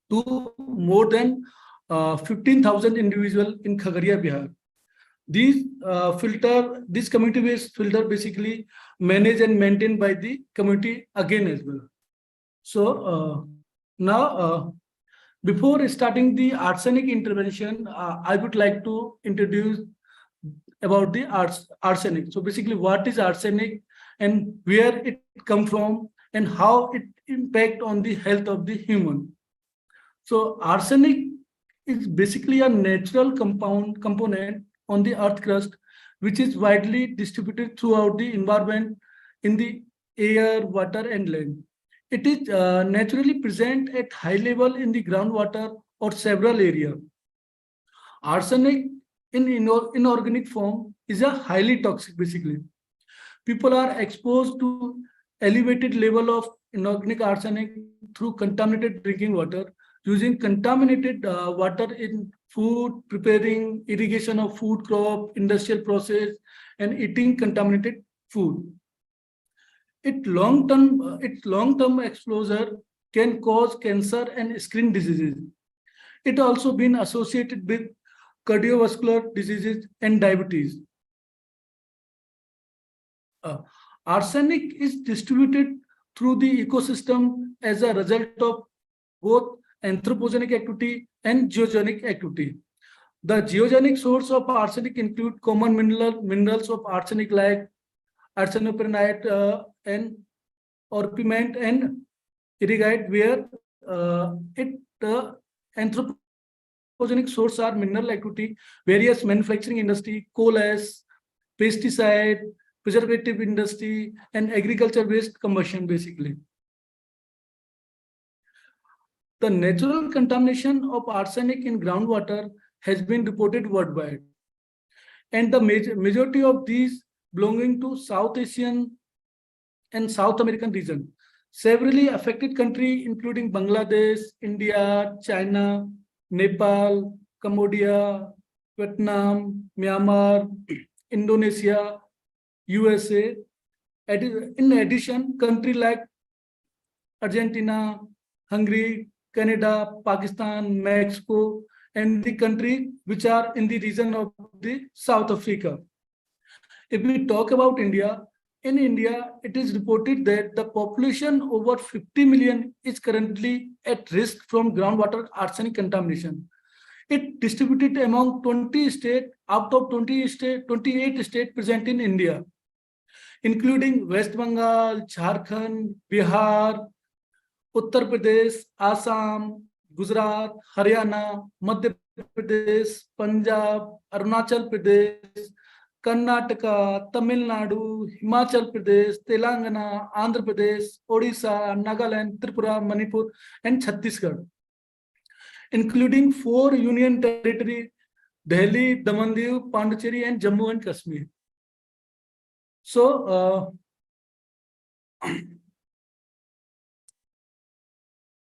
to more than 15,000 individuals in Khagaria, Bihar. This community-based filter basically managed and maintained by the community again as well. So now, before starting the arsenic intervention, I would like to introduce about the arsenic. So basically, what is arsenic and where it come from and how it impact on the health of the human. So arsenic is basically a natural component on the earth crust, which is widely distributed throughout the environment in the air, water, and land. It is naturally present at high level in the groundwater or several areas. Arsenic in inorganic form is a highly toxic basically. People are exposed to elevated level of inorganic arsenic through contaminated drinking water, using contaminated water in food, preparing irrigation of food crop, industrial process, and eating contaminated food. Its long-term exposure can cause cancer and skin diseases. It also been associated with cardiovascular diseases and diabetes. Uh, Arsenic is distributed through the ecosystem as a result of both anthropogenic activity and geogenic activity. The geogenic source of arsenic include common minerals of arsenic like arsenoprenite and orpiment and erigite, where anthropogenic source are mineral activity, various manufacturing industry, coal ash, pesticide, preservative industry, and agriculture waste combustion basically. The natural contamination of arsenic in groundwater has been reported worldwide, and the majority of these belonging to South Asian and South American region. Severely affected countries including Bangladesh, India, China, Nepal, Cambodia, Vietnam, Myanmar, Indonesia, USA. In addition, countries like Argentina, Hungary, Canada, Pakistan, Mexico, and the countries which are in the region of the South Africa. If we talk about India, in India, it is reported that the population over 50 million is currently at risk from groundwater arsenic contamination. It distributed among 20 states out of 28 states present in India, including West Bengal, Jharkhand, Bihar, Uttar Pradesh, Assam, Gujarat, Haryana, Madhya Pradesh, Punjab, Arunachal Pradesh, Karnataka, Tamil Nadu, Himachal Pradesh, Telangana, Andhra Pradesh, Odisha, Nagaland, Tripura, Manipur, and Chhattisgarh, including 4 union territories: Delhi, Daman Diu, Pondicherry, and Jammu and Kashmir. So,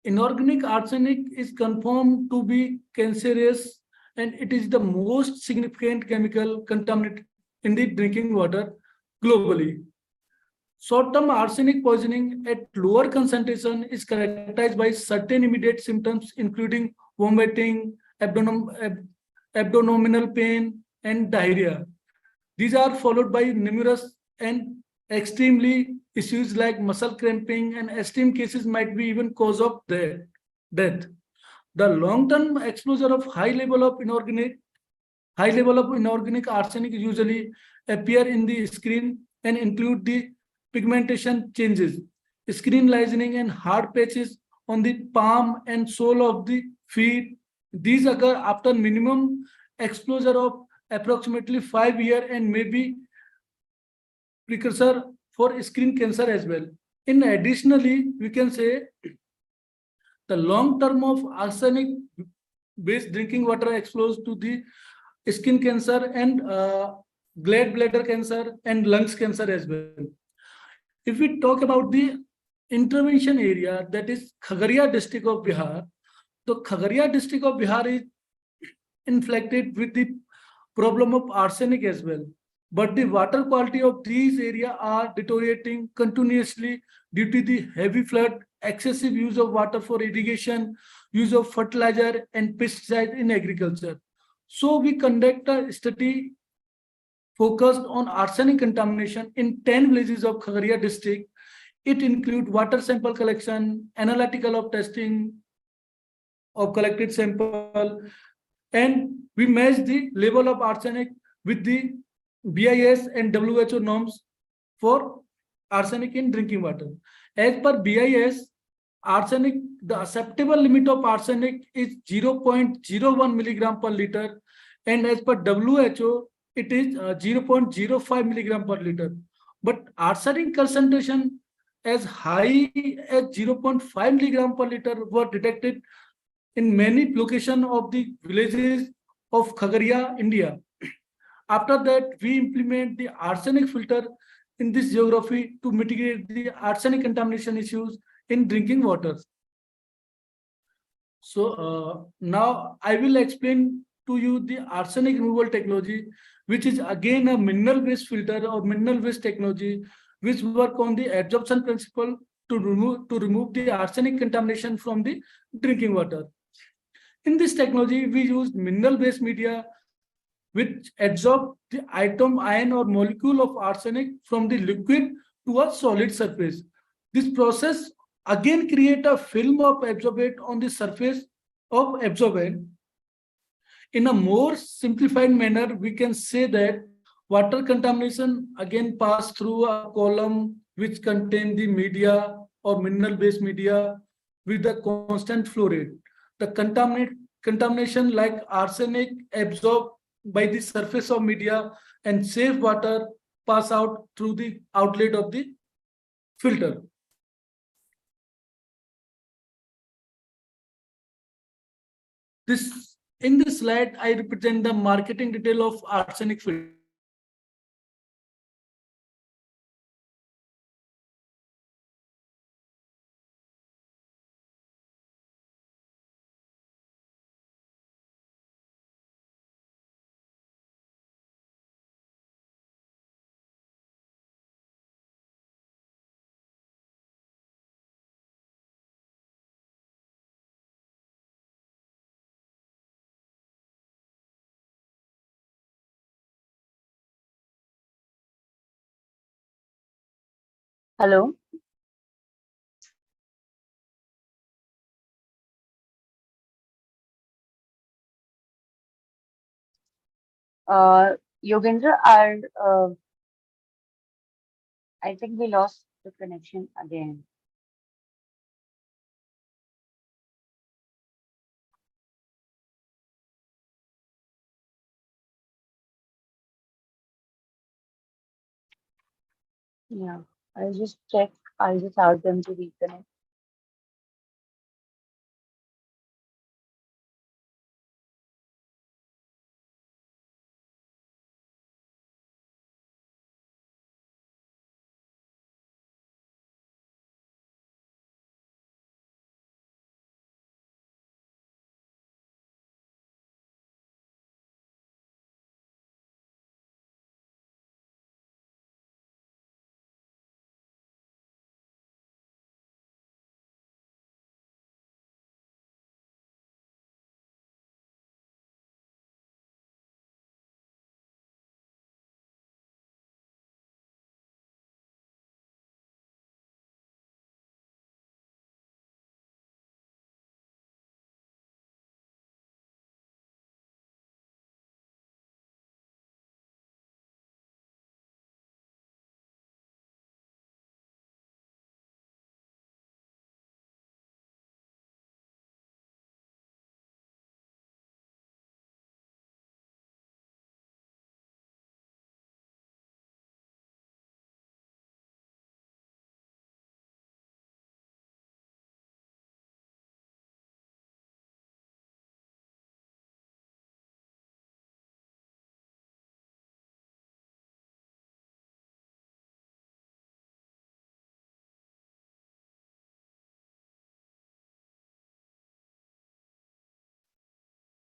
inorganic arsenic is confirmed to be cancerous, and it is the most significant chemical contaminant in the drinking water globally. Short-term arsenic poisoning at lower concentration is characterized by certain immediate symptoms, including vomiting, abdominal pain, and diarrhea. These are followed by numerous and extremely issues like muscle cramping, and extreme cases might be even cause of death. The long-term exposure of high level of inorganic arsenic usually appear in the skin and include the pigmentation changes, skin lining, and hard patches on the palm and sole of the feet. These occur after minimum exposure of approximately 5 years and may be precursor for skin cancer as well. In additionally, we can say the long term of arsenic based drinking water exposed to the skin cancer and gallbladder cancer and lungs cancer as well. If we talk about the intervention area, that is Khagaria district of Bihar, the Khagaria district of Bihar is inflicted with the problem of arsenic as well. But the water quality of these areas are deteriorating continuously due to the heavy flood, excessive use of water for irrigation, use of fertilizer and pesticide in agriculture. So we conduct a study focused on arsenic contamination in 10 villages of Khagaria district. It includes water sample collection, analytical of testing of collected sample, and we match the level of arsenic with the BIS and WHO norms for arsenic in drinking water. As per BIS, arsenic, the acceptable limit of arsenic is 0.01 milligram per liter, and as per WHO, it is 0.05 milligram per liter. But arsenic concentration as high as 0.5 milligram per liter were detected in many locations of the villages of Khagaria, India. After that, we implement the arsenic filter in this geography to mitigate the arsenic contamination issues in drinking water. So now I will explain to you the arsenic removal technology, which is again a mineral-based filter or mineral-based technology, which work on the adsorption principle to remove the arsenic contamination from the drinking water. In this technology, we use mineral-based media which adsorb the atom, ion, or molecule of arsenic from the liquid to a solid surface. This process again create a film of absorbate on the surface of absorbent. In a more simplified manner, we can say that water contamination again pass through a column which contain the media or mineral-based media with a constant flow rate. The contamination like arsenic absorbed by the surface of media and safe water pass out through the outlet of the filter. In this slide, I represent the marketing detail of arsenic filter. Hello. Yogendra, I think we lost the connection again. Yeah, I'll just check. I'll just ask them to reconnect.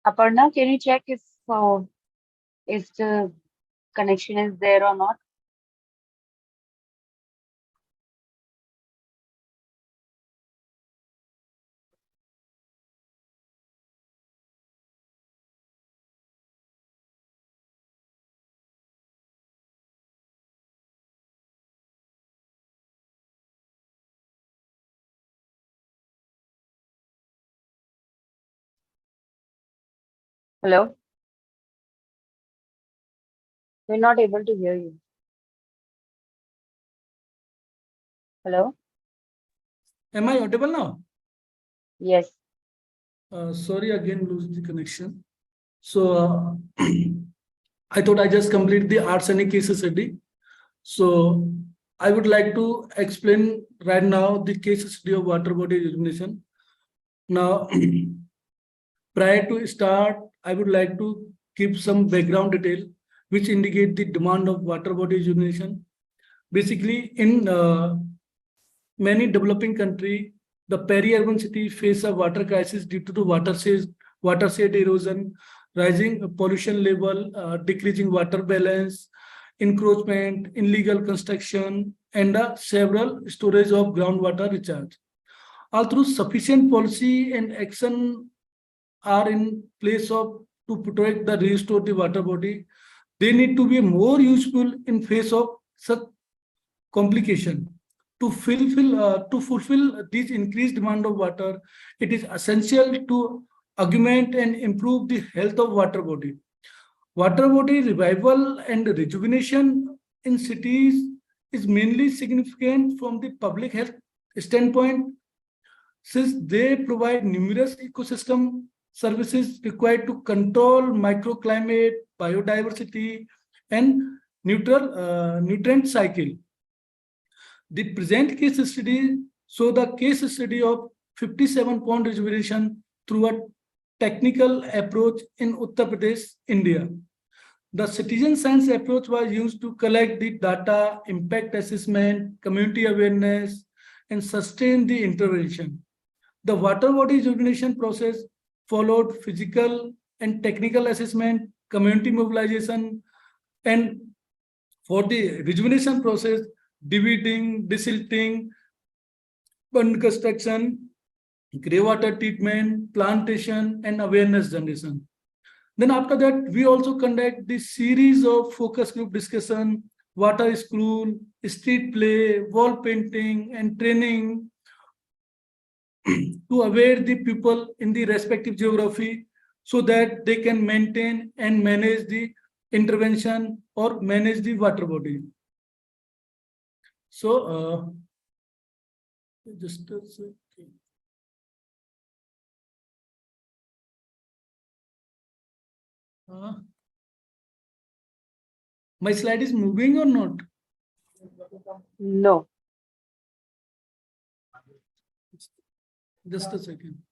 Aparna, can you check if the connection is there or not? Hello? We're not able to hear you. Hello? Am I audible now? Yes. Sorry, again lose the connection. So I thought I just complete the arsenic case study. So I would like to explain right now the case study of water body rejuvenation. Now, prior to start, I would like to give some background detail which indicate the demand of water body rejuvenation. Basically, in many developing countries, the peri-urban cities face a water crisis due to the watershed erosion, rising pollution level, decreasing water balance, encroachment, illegal construction, and several storage of groundwater recharge. Although sufficient policy and action are in place of to protect the restore the water body, they need to be more useful in face of such complication. To fulfill this increased demand of water, it is essential to augment and improve the health of water body. Water body revival and rejuvenation in cities is mainly significant from the public health standpoint, since they provide numerous ecosystem services required to control microclimate, biodiversity, and nutrient cycle. The present case study show the case study of 57 pond rejuvenation through a technical approach in Uttar Pradesh, India. The citizen science approach was used to collect the data, impact assessment, community awareness, and sustain the intervention. The water body rejuvenation process followed physical and technical assessment, community mobilization, and for the rejuvenation process, deweeding, desilting, pond construction, grey water treatment, plantation, and awareness generation. Then after that, we also conduct this series of focus group discussion water school, street play, wall painting, and training to aware the people in the respective geography so that they can maintain and manage the intervention or manage the water body. So, just a second. My slide is moving or not? No. Just a second.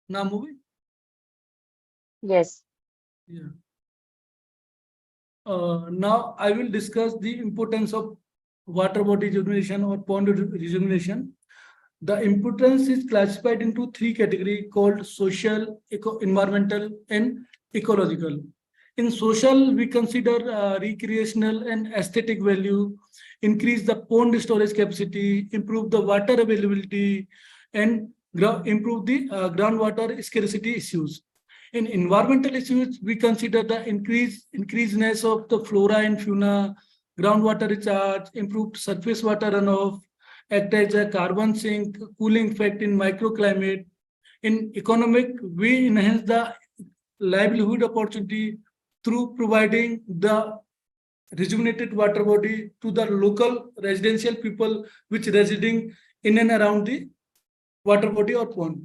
Now moving? Yes. Yeah. Now I will discuss the importance of water body rejuvenation or pond rejuvenation. The importance is classified into three categories called social, environmental, and ecological. In social, we consider recreational and aesthetic value, increase the pond storage capacity, improve the water availability, and improve the groundwater scarcity issues. In environmental issues, we consider the increasedness of the flora and fauna, groundwater recharge, improved surface water runoff, act as a carbon sink, cooling effect in microclimate. In economic, we enhance the livelihood opportunity through providing the rejuvenated water body to the local residential people which residing in and around the water body or pond.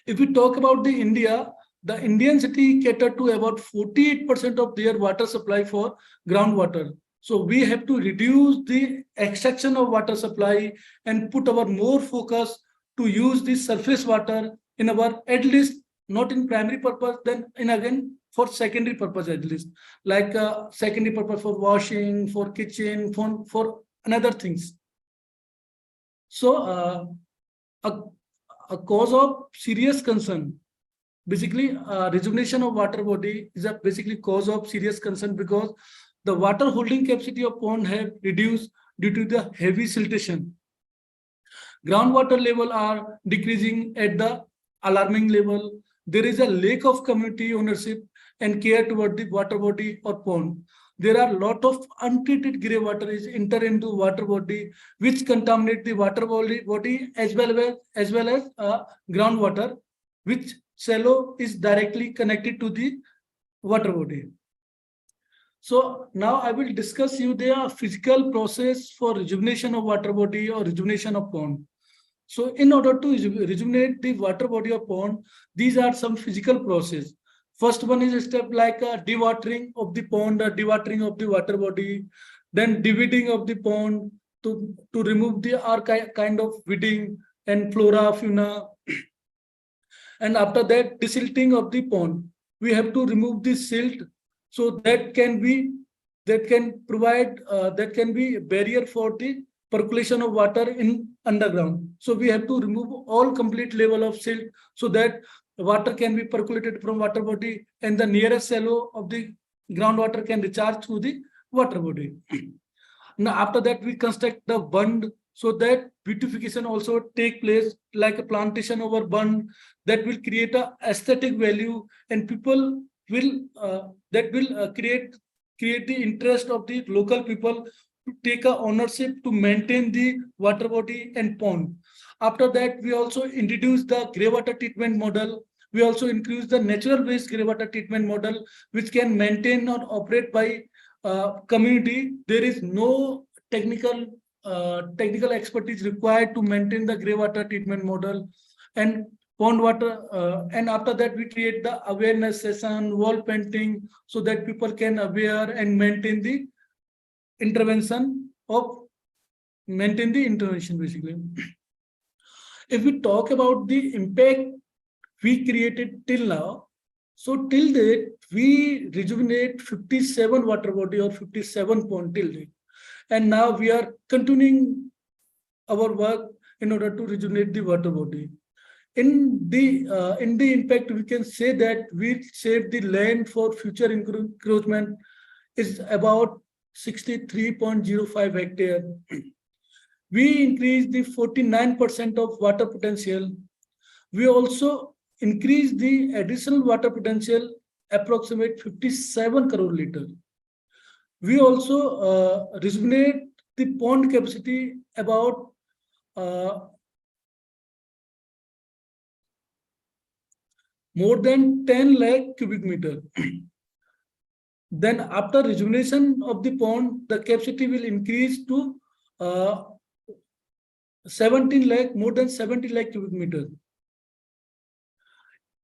If we talk about the India, the Indian city cater to about 48% of their water supply for groundwater. So we have to reduce the extraction of water supply and put our more focus to use the surface water in our, at least not in primary purpose, then in again for secondary purpose at least, like secondary purpose for washing, for kitchen, for another things. So a cause of serious concern. Basically, rejuvenation of water body is a basically cause of serious concern because the water holding capacity of pond have reduced due to the heavy siltation. Groundwater level are decreasing at the alarming level. There is a lack of community ownership and care toward the water body or pond. There are a lot of untreated grey water is enter into water body, which contaminate the water body as well as groundwater, which shallow is directly connected to the water body. So now I will discuss you the physical process for rejuvenation of water body or rejuvenation of pond. So in order to rejuvenate the water body or pond, these are some physical process. First one is a step like a dewatering of the pond, or dewatering of the water body, then deweeding of the pond to remove the kind of weeding and flora, fauna. And after that, desilting of the pond. We have to remove the silt so that can be provide that can be a barrier for the percolation of water in underground. So we have to remove all complete level of silt so that water can be percolated from water body and the nearest shallow of the groundwater can recharge through the water body. Now after that we construct the bund so that beautification also take place like a plantation over bund that will create a aesthetic value and people will create the interest of the local people to take a ownership to maintain the water body and pond. After that, we also introduce the grey water treatment model. We also increase the natural waste grey water treatment model, which can maintain or operate by community. There is no technical expertise required to maintain the grey water treatment model and pond water. And after that, we create the awareness session, wall painting, so that people can aware and maintain the intervention basically. If we talk about the impact we created till now, so till date, we rejuvenate 57 water body or 57 pond till date. And now we are continuing our work in order to rejuvenate the water body. In the impact, we can say that we save the land for future encroachment is about 63.05 hectare. We increase the 49% of water potential. We also increase the additional water potential approximate 57 crore liter. We also rejuvenate the pond capacity about more than 10 lakh cubic meter. Then after rejuvenation of the pond, the capacity will increase to 17 lakh, more than 70 lakh cubic meter.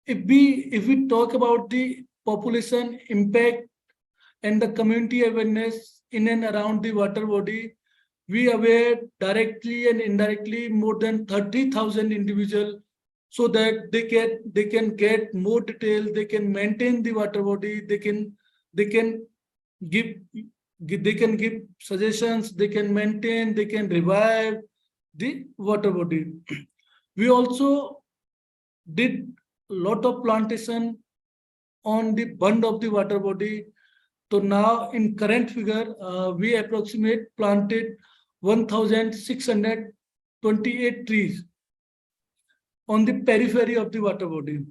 If we talk about the population impact and the community awareness in and around the water body, we aware directly and indirectly more than 30,000 individuals so that they can get more detail, they can maintain the water body, they can give suggestions, they can maintain, they can revive the water body. We also did a lot of plantation on the bund of the water body. So now in current figure, we approximate planted 1,628 trees on the periphery of the water body.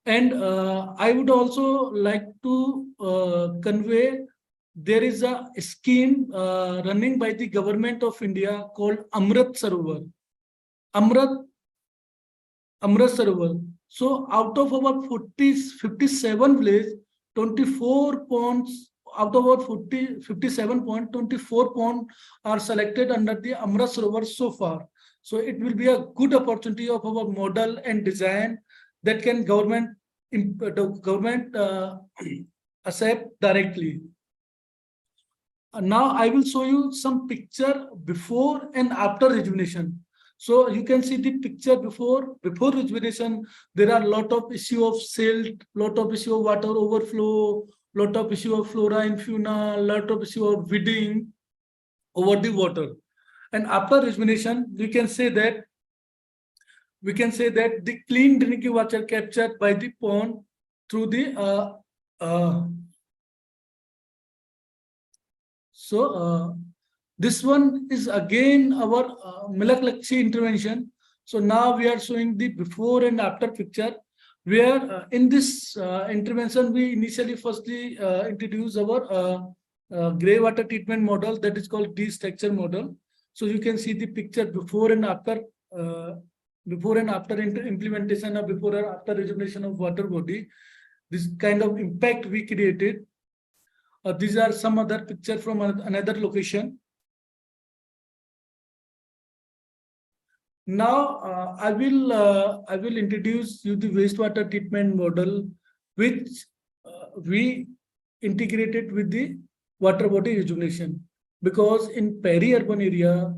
And I would also like to convey, there is a scheme running by the government of India called Amrit Sarovar. Amrit Sarovar. So out of our 57 villages, 24 ponds, out of our 57 ponds, 24 ponds are selected under the Amrit Sarovar so far. So it will be a good opportunity of our model and design that can government accept directly. Now I will show you some picture before and after rejuvenation. So you can see the picture before rejuvenation. There are a lot of issue of silt, lot of issue of water overflow, lot of issue of flora and fauna, lot of issue of weeding over the water. And after rejuvenation, we can say that the clean drinking water captured by the pond through the this one is again our Milak-Lakshi intervention. So now we are showing the before and after picture, where in this intervention we initially firstly introduce our grey water treatment model, that is called D-structure model. So you can see the picture before and after implementation or before or after rejuvenation of water body, this kind of impact we created. These are some other picture from another location. Now I will introduce you the wastewater treatment model, which we integrated with the water body rejuvenation, because in peri-urban area,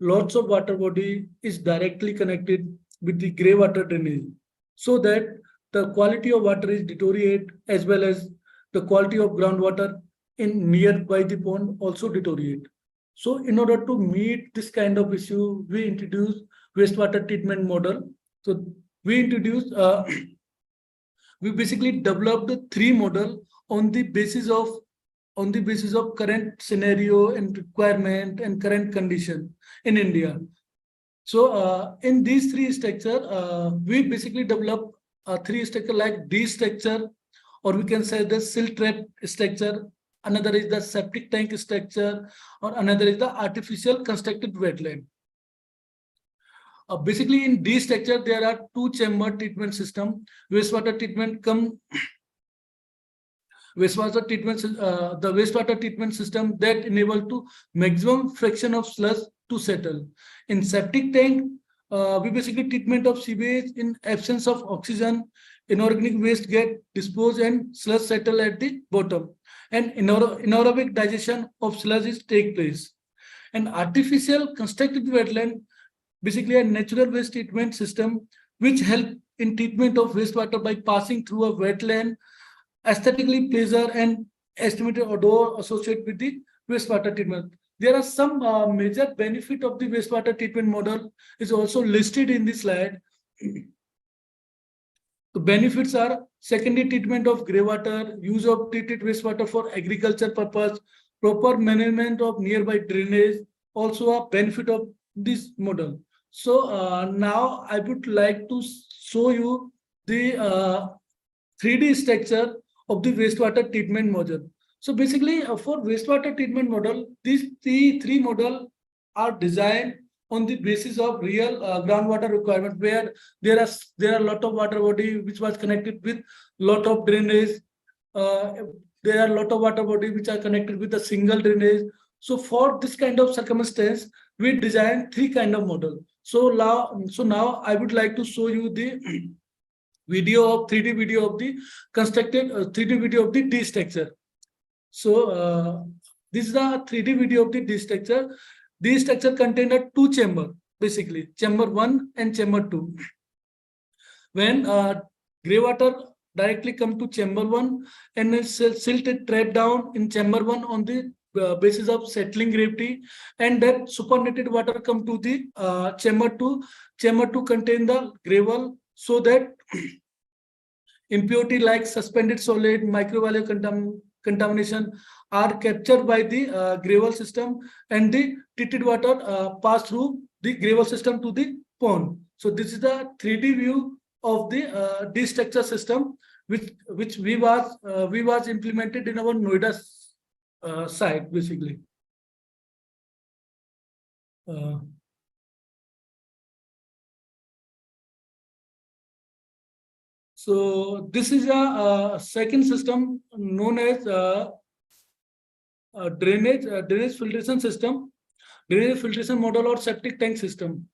lots of water body is directly connected with the grey water drainage, so that the quality of water is deteriorate, as well as the quality of groundwater in nearby the pond also deteriorate. So in order to meet this kind of issue, we introduced wastewater treatment model. So we introduced, we basically developed 3 model on the basis of current scenario and requirement and current condition in India. So in these 3 structure, we basically develop a 3 structure like D structure, or we can say the silt trap structure. Another is the septic tank structure, or another is the artificial constructed wetland. Basically in D structure, there are 2 chamber treatment system. Wastewater treatment the wastewater treatment system that enable to maximum fraction of sludge to settle. In septic tank, we basically treatment of sewage in absence of oxygen, inorganic waste get disposed and sludge settle at the bottom, and anaerobic digestion of sludge is take place. And artificial constructed wetland, basically a natural waste treatment system which help in treatment of wastewater by passing through a wetland, aesthetically pleasure and estimated odor associated with the wastewater treatment. There are some major benefit of the wastewater treatment model is also listed in this slide. The benefits are secondary treatment of grey water, use of treated wastewater for agriculture purpose, proper management of nearby drainage, also a benefit of this model. So now I would like to show you the 3D structure of the wastewater treatment model. So basically for wastewater treatment model, these three model are designed on the basis of real groundwater requirement, where there are a lot of water body which was connected with lot of drainage. Uh, there are a lot of water body which are connected with a single drainage. So for this kind of circumstance, we design three kind of model. So now I would like to show you the video of 3D video of the constructed 3D video of the D structure. So this is a 3D video of the D structure. D structure contain a two chamber, basically chamber 1 and chamber 2. When grey water directly come to chamber 1 and is silted trap down in chamber 1 on the basis of settling gravity, and that supernated water come to the chamber 2. Chamber 2 contain the gravel, so that impurity like suspended solid, microbial contamination are captured by the gravel system, and the treated water pass through the gravel system to the pond. So this is the 3D view of the destructure system, which we was implemented in our Noida site, basically. So this is a second system known as drainage filtration system, drainage filtration model or septic tank system.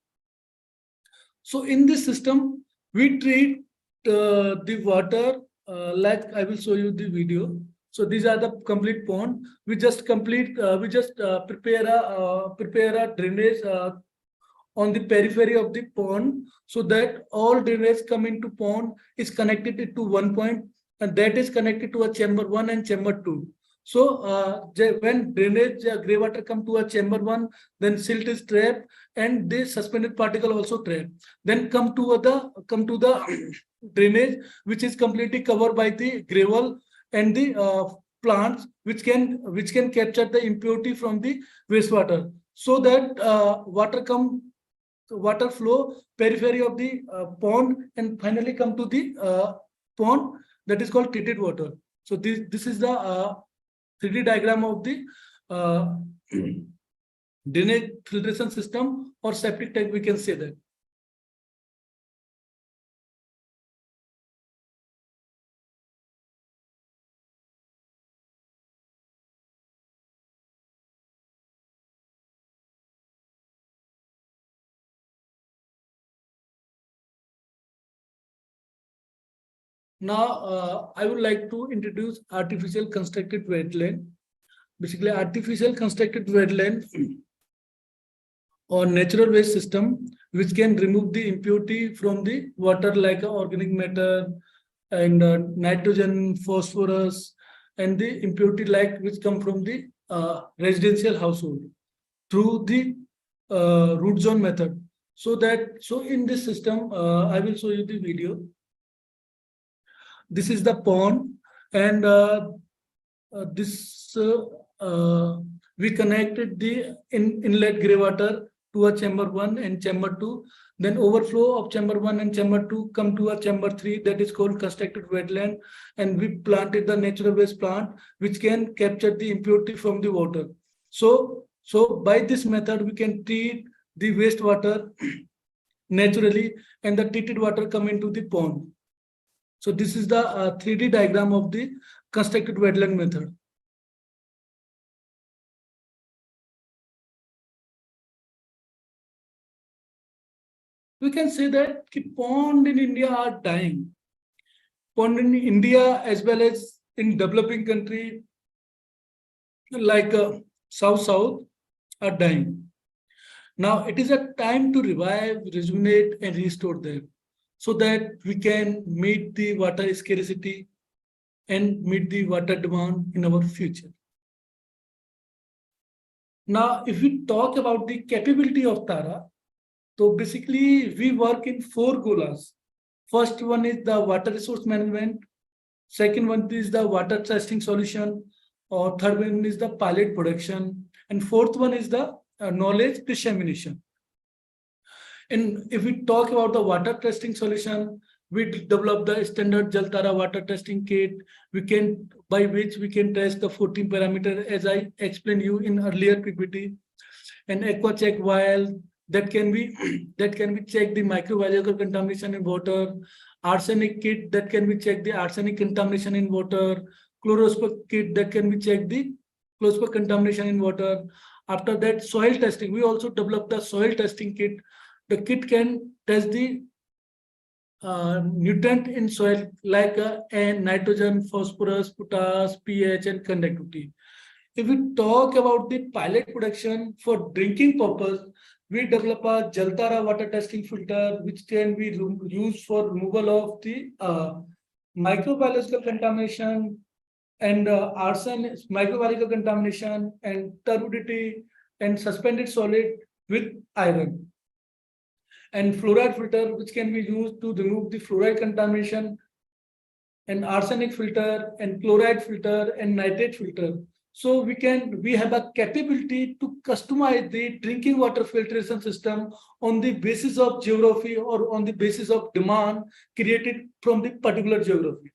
So in this system, we treat the water like I will show you the video. So these are the complete pond. We just prepare a drainage on the periphery of the pond, so that all drainage coming to pond is connected to one point, and that is connected to a chamber 1 and chamber 2. So when drainage grey water come to a chamber 1, then silt is trapped and the suspended particle also trapped. Then come to the drainage which is completely covered by the gravel and the plants which can capture the impurity from the wastewater, so that water flow periphery of the pond and finally come to the pond, that is called treated water. So this is the 3D diagram of the drainage filtration system or septic tank, we can say that. Now, I would like to introduce artificial constructed wetland. Basically, artificial constructed wetland or natural waste system which can remove the impurity from the water, like organic matter and nitrogen, phosphorus, and the impurity like which come from the residential household through the root zone method. So in this system, I will show you the video. This is the pond, and we connected the inlet grey water to a chamber 1 and chamber 2. Then overflow of chamber 1 and chamber 2 come to a chamber 3, that is called constructed wetland, and we planted the natural waste plant which can capture the impurity from the water. So by this method we can treat the wastewater naturally, and the treated water come into the pond. So this is the 3D diagram of the constructed wetland method. We can say that pond in India are dying. Pond in India as well as in developing country like South are dying. Now it is a time to revive, rejuvenate, and restore them so that we can meet the water scarcity and meet the water demand in our future. Now, if we talk about the capability of TARA, so basically we work in 4 goals. First one is the water resource management. Second one is the water testing solution. Or third one is the pilot production. And fourth one is the knowledge dissemination. And if we talk about the water testing solution, we develop the standard Jaltara water testing kit. By which we can test the 14 parameter as I explained you in earlier PPT. And aqua check vial that can be that can be check the microbiological contamination in water. Arsenic kit that can be check the arsenic contamination in water. Chlorospor kit that can be check the chlorospor contamination in water. After that, soil testing. We also developed the soil testing kit. The kit can test the nutrient in soil like and nitrogen, phosphorus, potash, pH, and conductivity. If we talk about the pilot production for drinking purpose, we develop a Jaltara water testing filter, which can be used for removal of the microbiological contamination and arsen, microbiological contamination and turbidity and suspended solid with iron. And fluoride filter, which can be used to remove the fluoride contamination, and arsenic filter and chloride filter and nitrate filter. So we have a capability to customize the drinking water filtration system on the basis of geography or on the basis of demand created from the particular geography.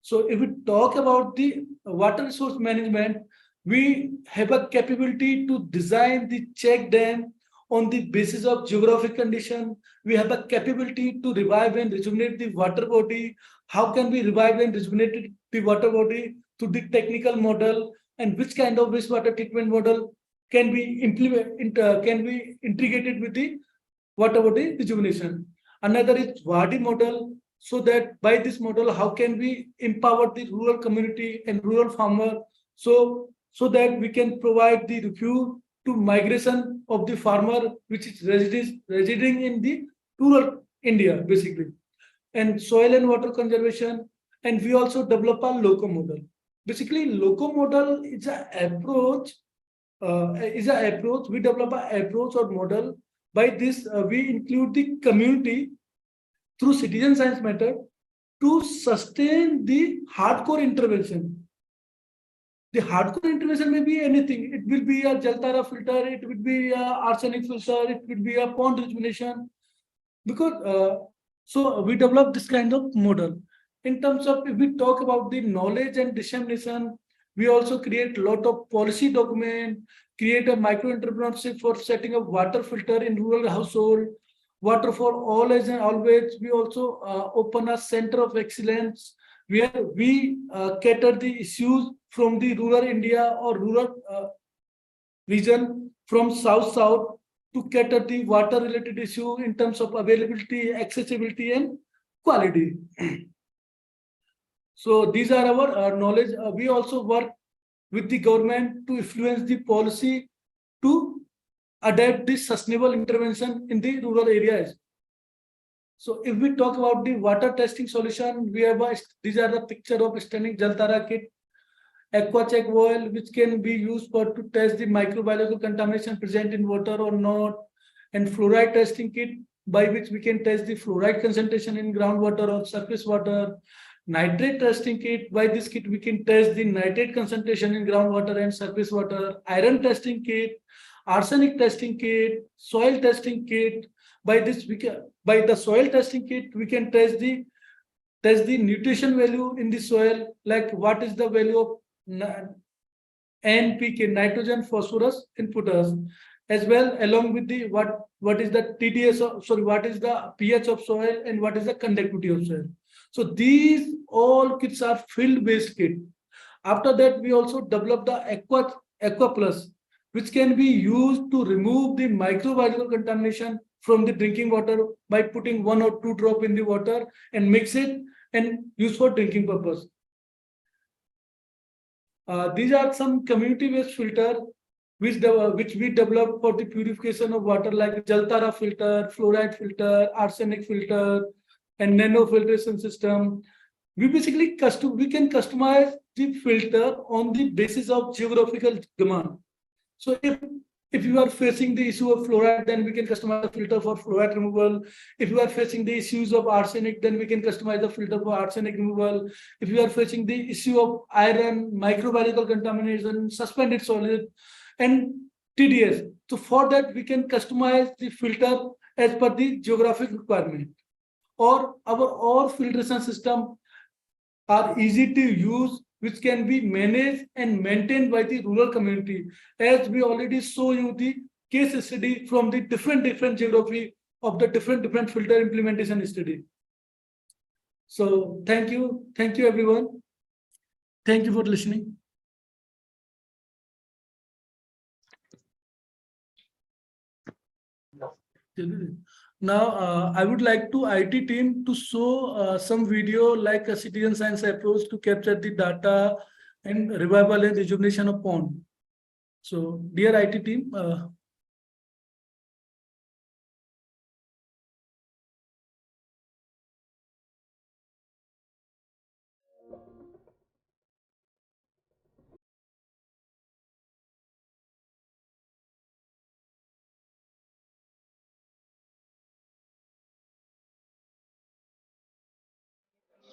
So if we talk about the water resource management, we have a capability to design the check dam on the basis of geographic condition. We have a capability to revive and rejuvenate the water body. How can we revive and rejuvenate the water body to the technical model, and which kind of wastewater treatment model can be integrated with the water body rejuvenation. Another is Wadi model, so that by this model, how can we empower the rural community and rural farmer, so that we can provide the refuge to migration of the farmer which is residing in the rural India basically. And soil and water conservation, and we also develop a loco model. Basically, loco model is an approach. We develop an approach or model. By this, we include the community through citizen science method to sustain the hardcore intervention. The hardcore intervention may be anything. It will be a Jaltara filter, it will be a arsenic filter, it will be a pond rejuvenation. Because so we develop this kind of model. In terms of, if we talk about the knowledge and dissemination, we also create a lot of policy document, create a micro entrepreneurship for setting up water filter in rural household, water for all as and always. We also open a center of excellence where we cater the issues from the rural India or rural region from south to cater the water related issue in terms of availability, accessibility, and quality. So these are our knowledge. We also work with the government to influence the policy to adapt this sustainable intervention in the rural areas. So if we talk about the water testing solution, we have these are the picture of standing Jaltara kit, aqua check oil, which can be used to test the microbiological contamination present in water or not, and fluoride testing kit, by which we can test the fluoride concentration in groundwater or surface water. Nitrate testing kit, by this kit we can test the nitrate concentration in groundwater and surface water. Iron testing kit, arsenic testing kit, soil testing kit. By the soil testing kit we can test the nutrition value in the soil, like what is the value of NPK, nitrogen, phosphorus, and potash, as well along with the what is the what is the pH of soil and what is the conductivity of soil. So these all kits are field based kit. After that, we also develop the Aqua Plus, which can be used to remove the microbiological contamination from the drinking water by putting 1 or 2 drops in the water and mix it and use for drinking purpose. These are some community based filter which we developed for the purification of water, like AARDO-TARA filter, fluoride filter, arsenic filter, and nano filtration system. We basically we can customize the filter on the basis of geographical demand. So if you are facing the issue of fluoride, then we can customize a filter for fluoride removal. If you are facing the issues of arsenic, then we can customize a filter for arsenic removal. If you are facing the issue of iron, microbiological contamination, suspended solid, and TDS. So for that, we can customize the filter as per the geographic requirement. Or our all filtration system are easy to use, which can be managed and maintained by the rural community. As we already show you the case study from the different geography of the different filter implementation study. So thank you everyone. Thank you for listening. Now, I would like to IT team to show some video like a citizen science approach to capture the data and revival and rejuvenation of pond. So, dear IT team,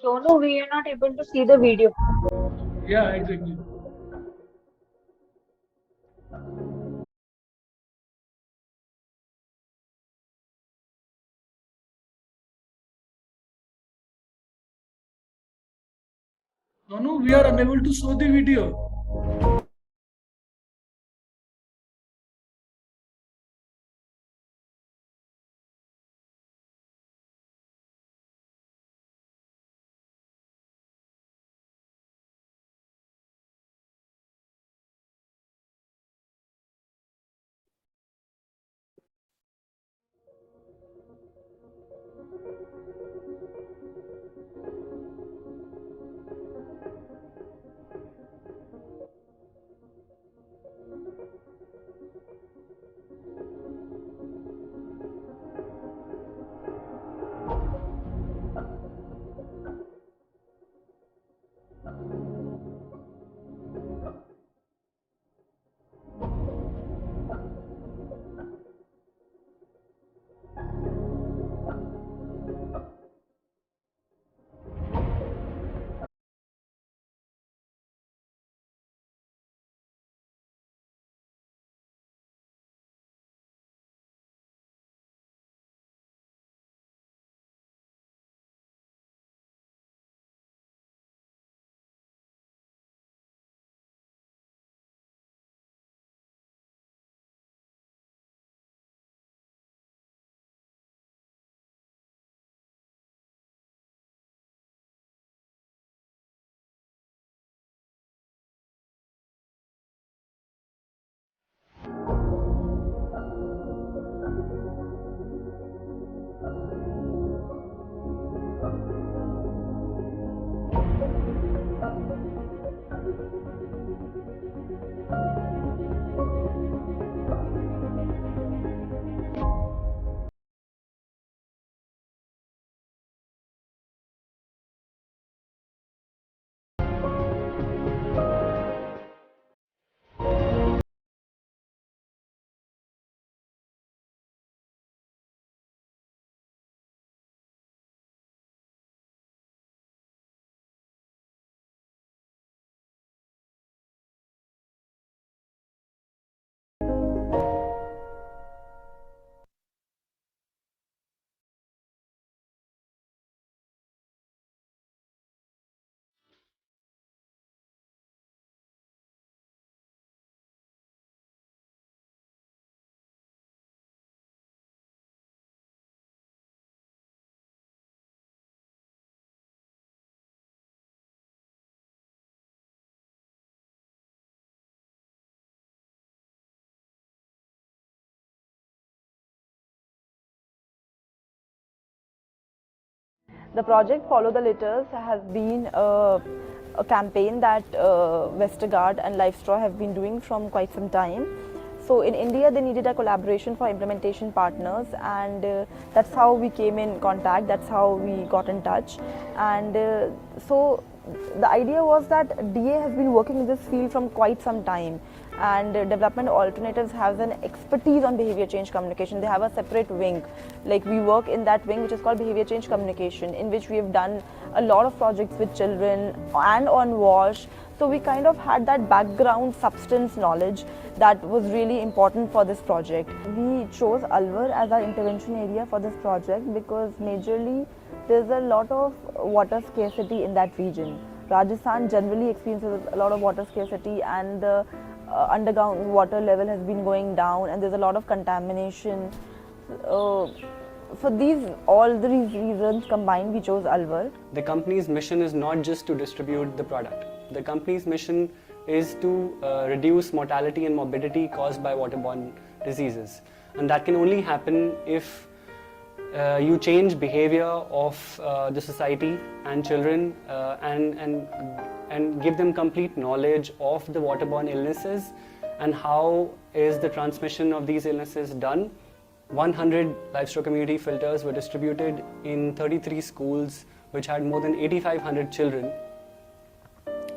So no, we are not able to see the video. yeah, exactly. No, we are unable to show the video. The project Follow the Litters has been a campaign that Westergaard and LifeStraw have been doing from quite some time. So in India, they needed a collaboration for implementation partners, and that's how we came in contact. That's how we got in touch, and so the idea was that DA has been working in this field from quite some time, and development alternatives has an expertise on behavior change communication. They have a separate wing, like we work in that wing which is called behavior change communication, in which we have done a lot of projects with children and on WASH. So we kind of had that background substance knowledge that was really important for this project. We chose Alwar as our intervention area for this project because majorly there's a lot of water scarcity in that region. Rajasthan generally experiences a lot of water scarcity, and the underground water level has been going down, and there's a lot of contamination. For all these reasons combined, we chose Alwar. The company's mission is not just to distribute the product. The company's mission is to reduce mortality and morbidity caused by waterborne diseases. And that can only happen if you change behavior of the society and children and give them complete knowledge of the waterborne illnesses and how is the transmission of these illnesses done. 100 livestock community filters were distributed in 33 schools which had more than 8,500 children.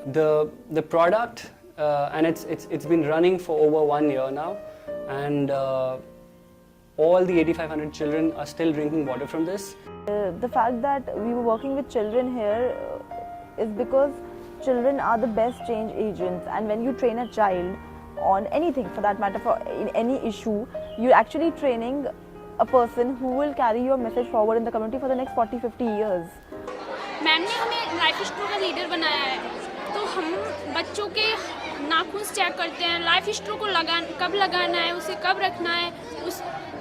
The product and it's been running for over 1 year now, and all the 8,500 children are still drinking water from this. The fact that we were working with children here is because children are the best change agents, and when you train a child on anything, for that matter, for in any issue, you're actually training a person who will carry your message forward in the community for the next 40-50 years. Ma'am ने हमें life स्ट्रो का leader बनाया है, तो हम बच्चों के नाखून चेक करते हैं, लाइफ स्ट्रो को कब लगाना है, उसे कब रखना है,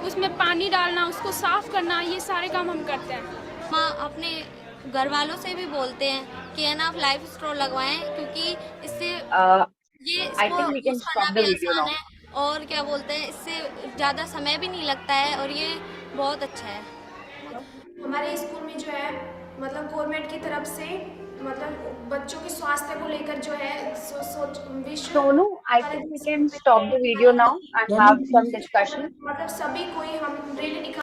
उसमें पानी डालना, उसको साफ करना, ये सारे काम हम करते हैं। हम अपने घर वालों से भी बोलते हैं कि है ना आप लाइफ स्ट्रो लगवाएं, क्योंकि इससे ये इसको यूज करना भी आसान है और क्या बोलते हैं, इससे ज़्यादा समय भी नहीं लगता है और ये बहुत अच्छा है। हमारे स्कूल में जो है मतलब गवर्नमेंट की तरफ से मतलब बच्चों के स्वास्थ्य को लेकर जो है Sonu, I think we can stop the video now and have some discussion. मतलब सभी को ही हम really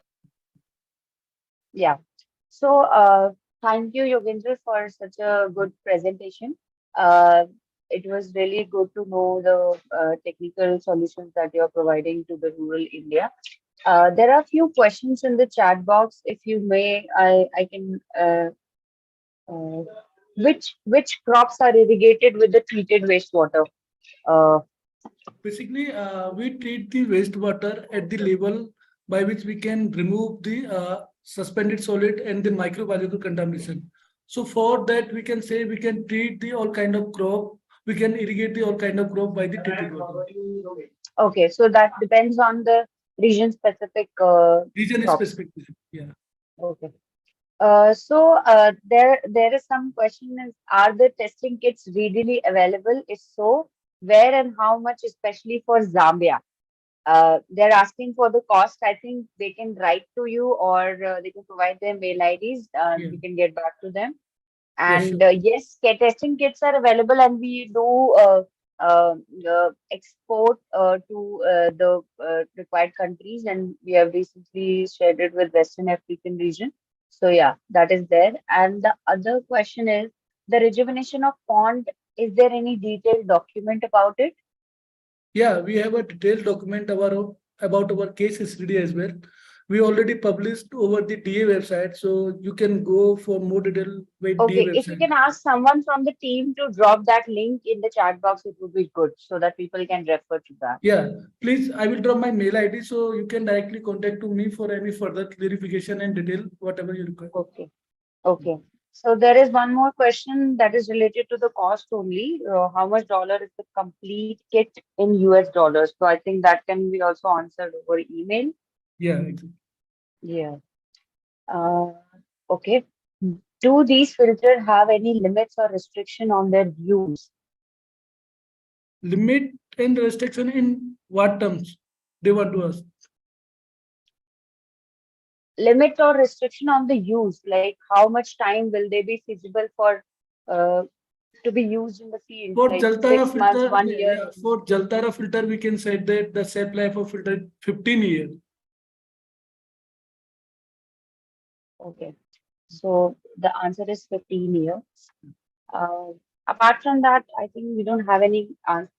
Yeah. So, thank you, Yogendra, for such a good presentation. It was really good to know the technical solutions that you're providing to the rural India. There are a few questions in the chat box. If you may, I can. Which crops are irrigated with the treated wastewater? Basically, we treat the wastewater at the level by which we can remove the suspended solid and the microbiological contamination. So for that, we can say we can treat the all kind of crop. We can irrigate the all kind of crop by the treated water. Okay, so that depends on the region specific. Region specific, yeah. Okay. So there is some question is, are the testing kits readily available? If so, where and how much, especially for Zambia? They're asking for the cost. I think they can write to you, or they can provide their mail IDs. We can get back to them. And yes, testing kits are available, and we do export to the required countries, and we have recently shared it with Western African region. So yeah, that is there. And the other question is the rejuvenation of pond. Is there any detailed document about it? Yeah, we have a detailed document about our case history as well. We already published over the DA website, so you can go for more detail with Okay, DA website. if you can ask someone from the team to drop that link in the chat box, it would be good so that people can refer to that. Yeah, please, I will drop my mail ID so you can directly contact to me for any further clarification and detail, whatever you require. Okay. Okay. So there is one more question that is related to the cost only. How much dollar is the complete kit in US dollars? So I think that can be also answered over email. Yeah, exactly. Yeah. Okay. Do these filters have any limits or restriction on their use? Limit and restriction in what terms they want to ask? Limit or restriction on the use, like how much time will they be feasible for to be used in the field, For like Jaltara 6 months, filter, 1 year? for Jaltara filter, we can say that the shelf life of filter is 15 years. Okay, so the answer is 15 years. Uh, Apart from that, I think we don't have any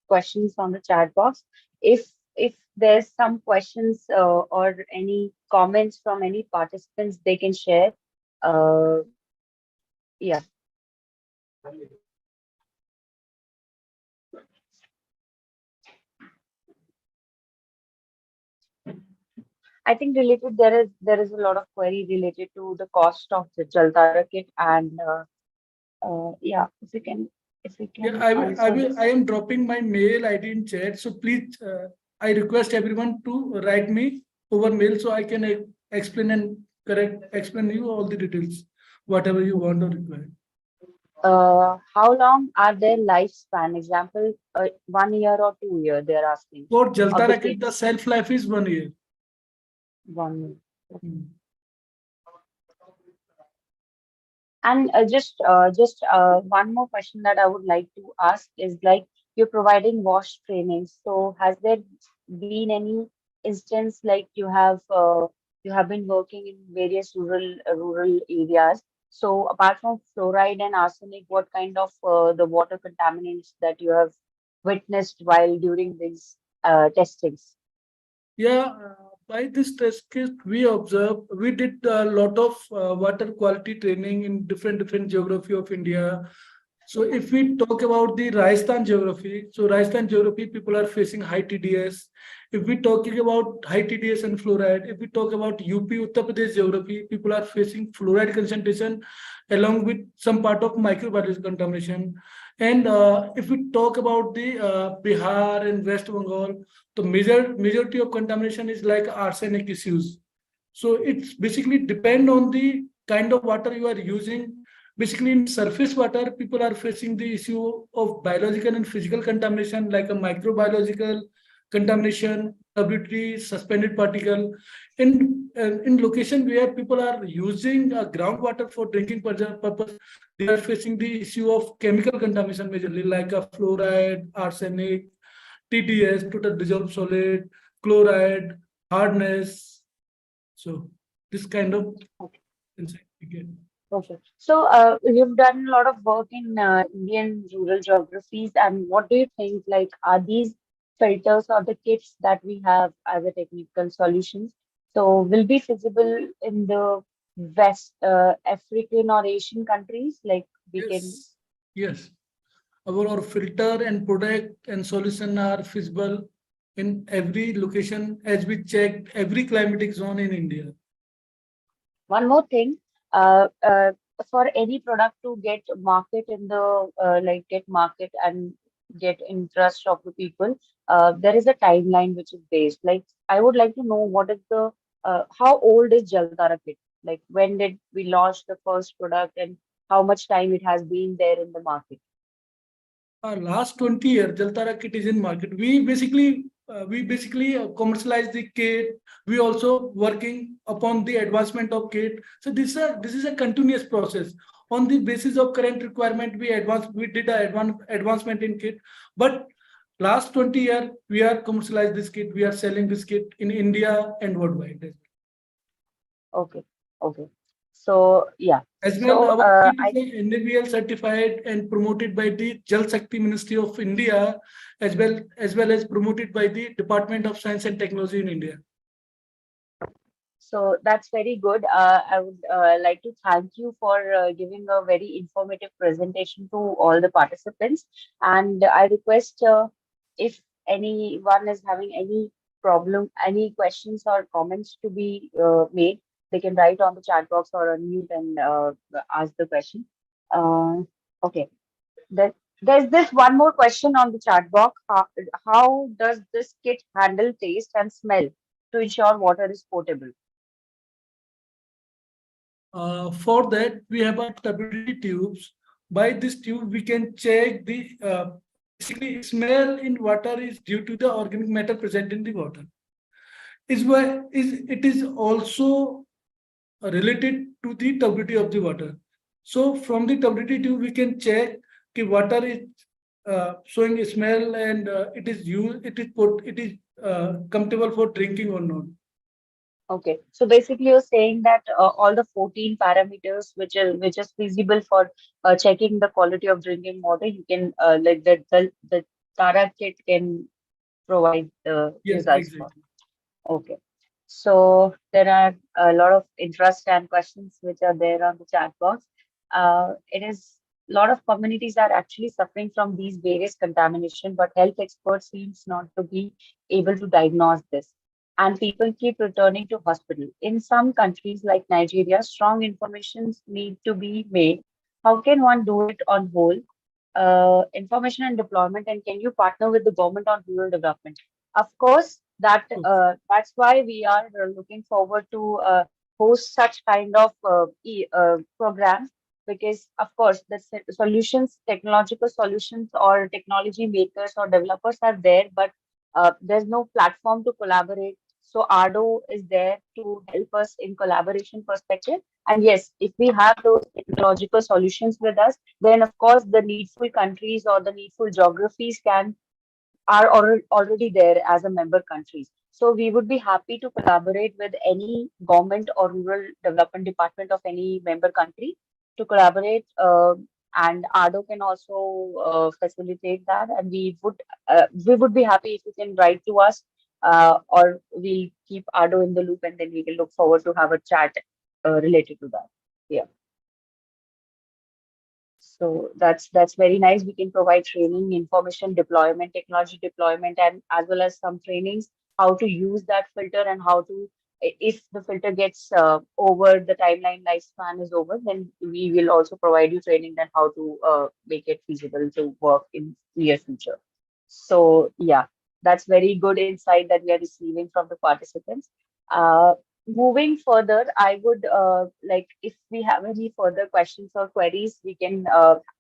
questions on the chat box. If there's some questions or any comments from any participants, they can share. Uh, yeah. I think related there is a lot of query related to the cost of the Jaltara kit and yeah, if we Yeah, can answer this. I am dropping my mail ID in chat. So please, I request everyone to write me over mail so I can explain you all the details, whatever you want or require. How long are their lifespan? Example, 1 year or 2 year, they're asking. For Of the Jaltara kit, the kits, shelf life is 1 year. 1 year. Hmm. And just one more question that I would like to ask is like you're providing wash training. So has there been any instance like you have been working in various rural areas? So apart from fluoride and arsenic, what kind of the water contaminants that you have witnessed while during these testings? Yeah, by this test kit, we did a lot of water quality training in different geography of India. So if we talk about the Rajasthan geography, so Rajasthan geography, people are facing high TDS. If we talking about high TDS and fluoride, if we talk about UP, Uttar Pradesh geography, people are facing fluoride concentration along with some part of microbiological contamination. And if we talk about the Bihar and West Bengal, the majority of contamination is like arsenic issues. So it's basically depend on the kind of water you are using. Basically, in surface water, people are facing the issue of biological and physical contamination, like a microbiological contamination, WT, suspended particle. In location where people are using groundwater for drinking purpose, they are facing the issue of chemical contamination majorly, like a fluoride, arsenic, TDS, total dissolved solid, chloride, hardness. So this kind of insight we get. Okay. So, you've done a lot of work in Indian rural geographies, and what do you think? Like, are these filters or the kits that we have as a technical solutions, so will be feasible in the West African or Asian countries? Like, we can. Yes, yes. Our filter and product and solution are feasible in every location as we checked every climatic zone in India. One more thing, uh, uh, for any product to get market in the like get market and get interest of the people, there is a timeline which is based. Like I would like to know what is the how old is Jaltara kit? Like when did we launch the first product and how much time it has been there in the market? Last 20 years, Jaltara kit is in market. We basically commercialize the kit. We also working upon the advancement of kit. So this is a continuous process. On the basis of current requirement, we did a advancement in kit. But last 20 years, we are commercialized this kit. We are selling this kit in India and worldwide. Okay, okay. So yeah. As well, So our kit I is NABL certified and promoted by the Jal Shakti Ministry of India, as well as promoted by the Department of Science and Technology in India. So that's very good. I would like to thank you for giving a very informative presentation to all the participants. And I request if anyone is having any problem, any questions or comments to be made, they can write on the chat box or unmute and ask the question. Uh, okay. There's this one more question on the chat box. How does this kit handle taste and smell to ensure water is potable? For that, we have a WT tubes. By this tube, we can check the basically smell in water is due to the organic matter present in the water. It is also related to the turbidity of the water. So from the turbidity tube, we can check water is showing a smell and it is used, it is comfortable for drinking or not. Okay, so basically you're saying that all the 14 parameters which is feasible for checking the quality of drinking water, you can like the Tara kit can provide the Yes, results for. exactly. Okay, so there are a lot of interest and questions which are there on the chat box. It is a lot of communities are actually suffering from these various contamination, but health experts seems not to be able to diagnose this. And people keep returning to hospital. In some countries like Nigeria, strong informations need to be made. How can one do it on whole? Information and deployment, and can you partner with the government on rural development? Of course, that's why we are looking forward to host such kind of programs, because of course the solutions, technological solutions or technology makers or developers are there, but there's no platform to collaborate. So ARDO is there to help us in collaboration perspective. And yes, if we have those technological solutions with us, then of course the needful countries or the needful geographies already there as a member countries. So we would be happy to collaborate with any government or rural development department of any member country to collaborate, and ARDO can also facilitate that. And we would be happy if you can write to us, or we'll keep ARDO in the loop, and then we can look forward to have a chat related to that. Yeah. So that's very nice. We can provide training, information deployment, technology deployment, and as well as some trainings how to use that filter and how to, if the filter gets over, the timeline lifespan is over, then we will also provide you training on how to make it feasible to work in near future. So yeah, that's very good insight that we are receiving from the participants. Uh, Moving further, I would like, if we have any further questions or queries, we can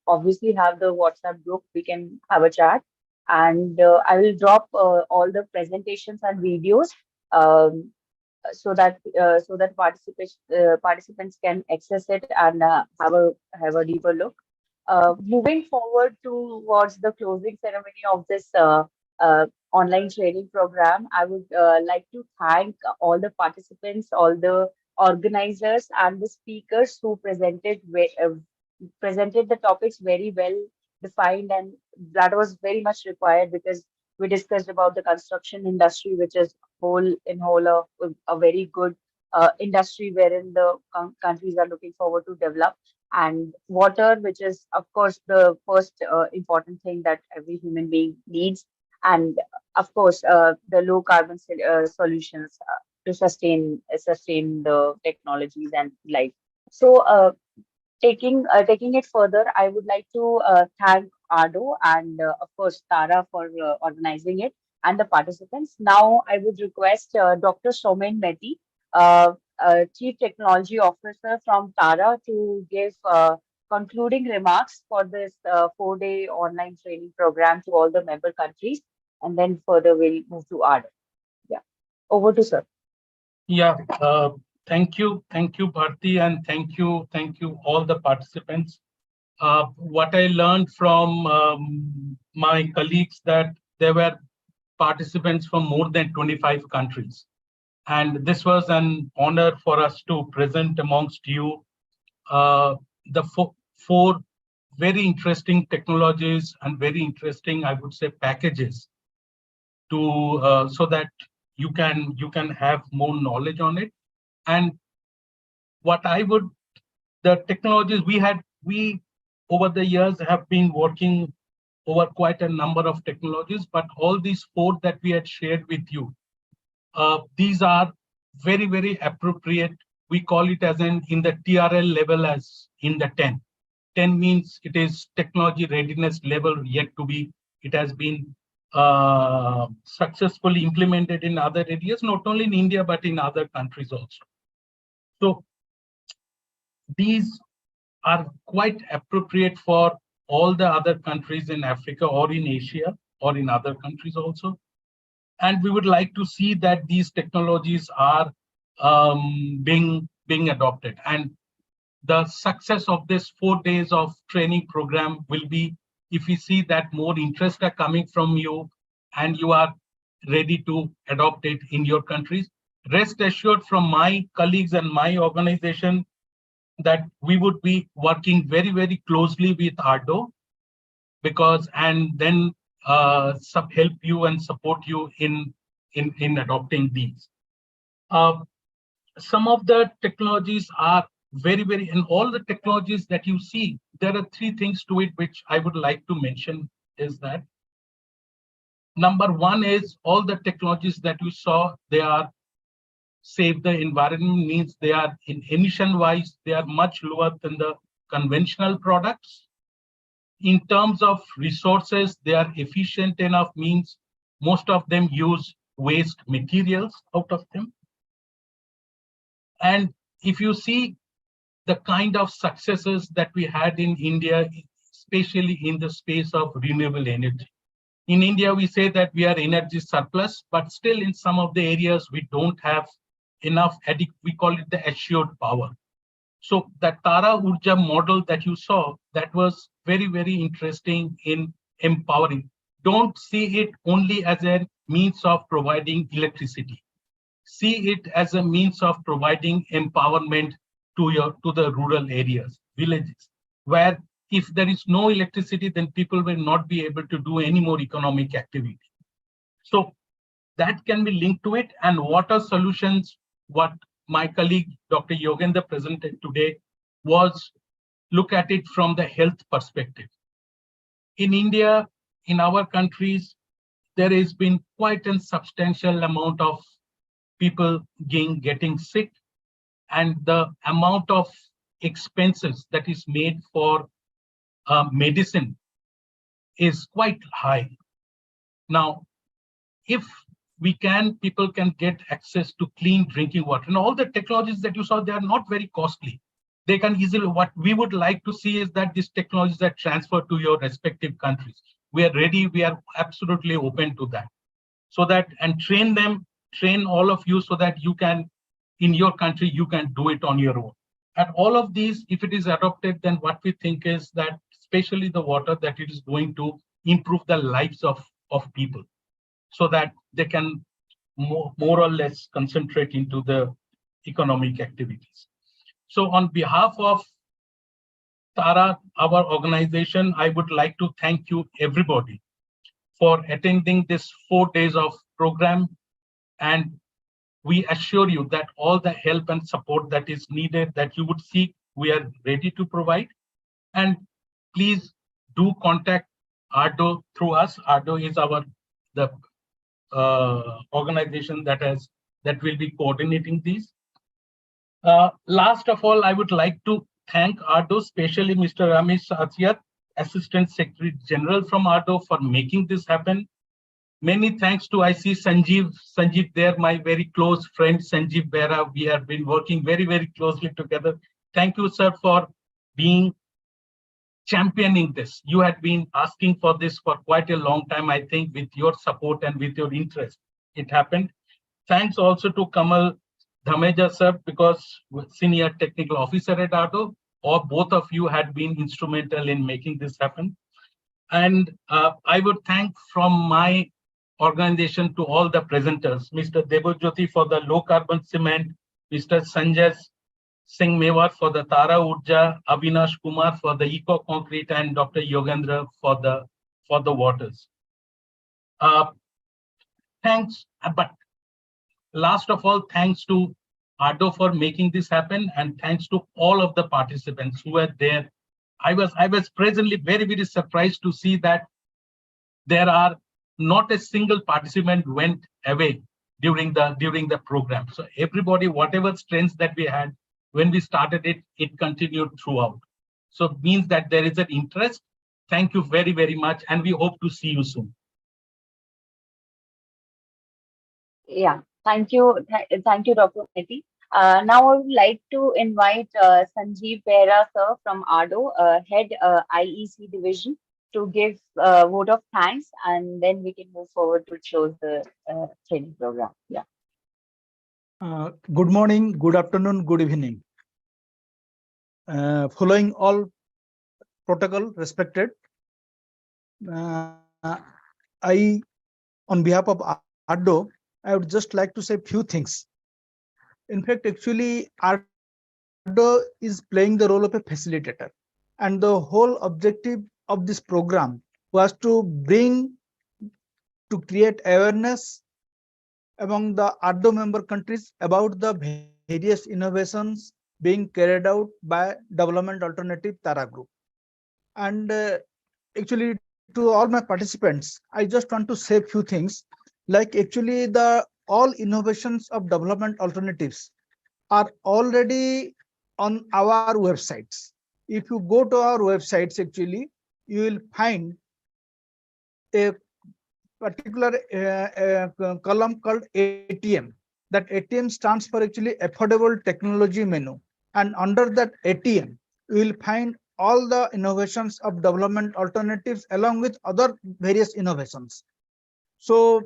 obviously have the WhatsApp group, we can have a chat. And I will drop all the presentations and videos, um, so that participants can access it and have a deeper look. Moving forward towards the closing ceremony of this online training program, I would like to thank all the participants, all the organizers, and the speakers who presented the topics very well defined, and that was very much required because we discussed about the construction industry, which is whole a very good industry wherein the countries are looking forward to develop, and water, which is of course the first important thing that every human being needs, and of course the low carbon solutions to sustain the technologies and life. So taking it further, I would like to thank ARDO and of course Tara for organizing it and the participants. Now I would request Dr. Somen Mehti, Chief Technology Officer from Tara, to give concluding remarks for this 4-day online training program to all the member countries, and then further we'll move to ARDO. Yeah, over to sir. Yeah, thank you, Bharti, and thank you all the participants. What I learned from my colleagues, that there were participants from more than 25 countries. And this was an honor for us to present amongst you the four very interesting technologies and very interesting, I would say, packages to so that you can have more knowledge on it. And what I would, the technologies we over the years have been working over quite a number of technologies, but all these four that we had shared with you, these are very, very appropriate. We call it as in the TRL level as in the 10. 10 means it is technology readiness level yet to be, it has been successfully implemented in other areas, not only in India, but in other countries also. So these are quite appropriate for all the other countries in Africa or in Asia or in other countries also. And we would like to see that these technologies are being adopted. And the success of this 4 days of training program will be if we see that more interest are coming from you and you are ready to adopt it in your countries, rest assured from my colleagues and my organization that we would be working very, very closely with AARDO and then help you and support you in adopting these. Some of the technologies are very, and all the technologies that you see, there are three things to it which I would like to mention is that number one is all the technologies that you saw, they are save the environment, means they are in emission wise, they are much lower than the conventional products. In terms of resources, they are efficient enough, means most of them use waste materials out of them. And if you see the kind of successes that we had in India, especially in the space of renewable energy. In India, we say that we are energy surplus, but still in some of the areas, we don't have enough, we call it the assured power. So that Tara Urja model that you saw, that was very, very interesting in empowering. Don't see it only as a means of providing electricity. See it as a means of providing empowerment to the rural areas, villages, where if there is no electricity, then people will not be able to do any more economic activity. So that can be linked to it. And water solutions, what my colleague Dr. Yogendra presented today was look at it from the health perspective. In India, in our countries, there has been quite a substantial amount of people getting sick, and the amount of expenses that is made for medicine is quite high. Now, if people can get access to clean drinking water, and all the technologies that you saw, they are not very costly. They can easily, what we would like to see is that these technologies are transferred to your respective countries. We are ready, we are absolutely open to that. So that, and train all of you so that you can, in your country, you can do it on your own. And all of these, if it is adopted, then what we think is that, especially the water, that it is going to improve the lives of people so that they can more or less concentrate into the economic activities. So on behalf of TARA, our organization, I would like to thank you everybody for attending this 4 days of program. And we assure you that all the help and support that is needed, that you would seek, we are ready to provide. And please do contact AARDO through us. AARDO is the organization that will be coordinating these. Last of all, I would like to thank AARDO, especially Mr. Ramesh Sathiyat, Assistant Secretary General from AARDO, for making this happen. Many thanks to, I see Sanjeev there, my very close friend, Sanjeev Bera. We have been working very, very closely together. Thank you, sir, for being championing this. You had been asking for this for quite a long time. I think with your support and with your interest, it happened. Thanks also to Kamal Dhameja, sir, because Senior Technical Officer at AARDO, or both of you had been instrumental in making this happen. And I would thank from my organization to all the presenters, Mr. Debojyoti for the low carbon cement, Mr. Sanjay Singh Mewar for the Tara Urja, Avinash Kumar for the Eco Concrete, and Dr. Yogendra for the waters. Thanks, but last of all, thanks to AARDO for making this happen, and thanks to all of the participants who were there. I was presently very, very surprised to see that there are not a single participant went away during the program. So everybody, whatever strengths that we had when we started it, it continued throughout. So it means that there is an interest. Thank you very, very much, and we hope to see you soon. Yeah, thank you, Dr. Neti. Now I would like to invite Sanjeev Bera, sir, from AARDO, Head IEC Division, to give a vote of thanks, and then we can move forward to close the training program. Yeah. Good morning, good afternoon, good evening. Following all protocol respected, I, on behalf of AARDO, I would just like to say a few things. In fact, actually, AARDO is playing the role of a facilitator. And the whole objective of this program was to bring, to create awareness among the AARDO member countries about the various innovations being carried out by Development Alternative TARA Group. And actually, to all my participants, I just want to say a few things. Like actually, the all innovations of development alternatives are already on our websites. If you go to our websites, actually, you will find a particular column called ATM. That ATM stands for actually Affordable Technology Menu. And under that ATM, you will find all the innovations of development alternatives along with other various innovations. So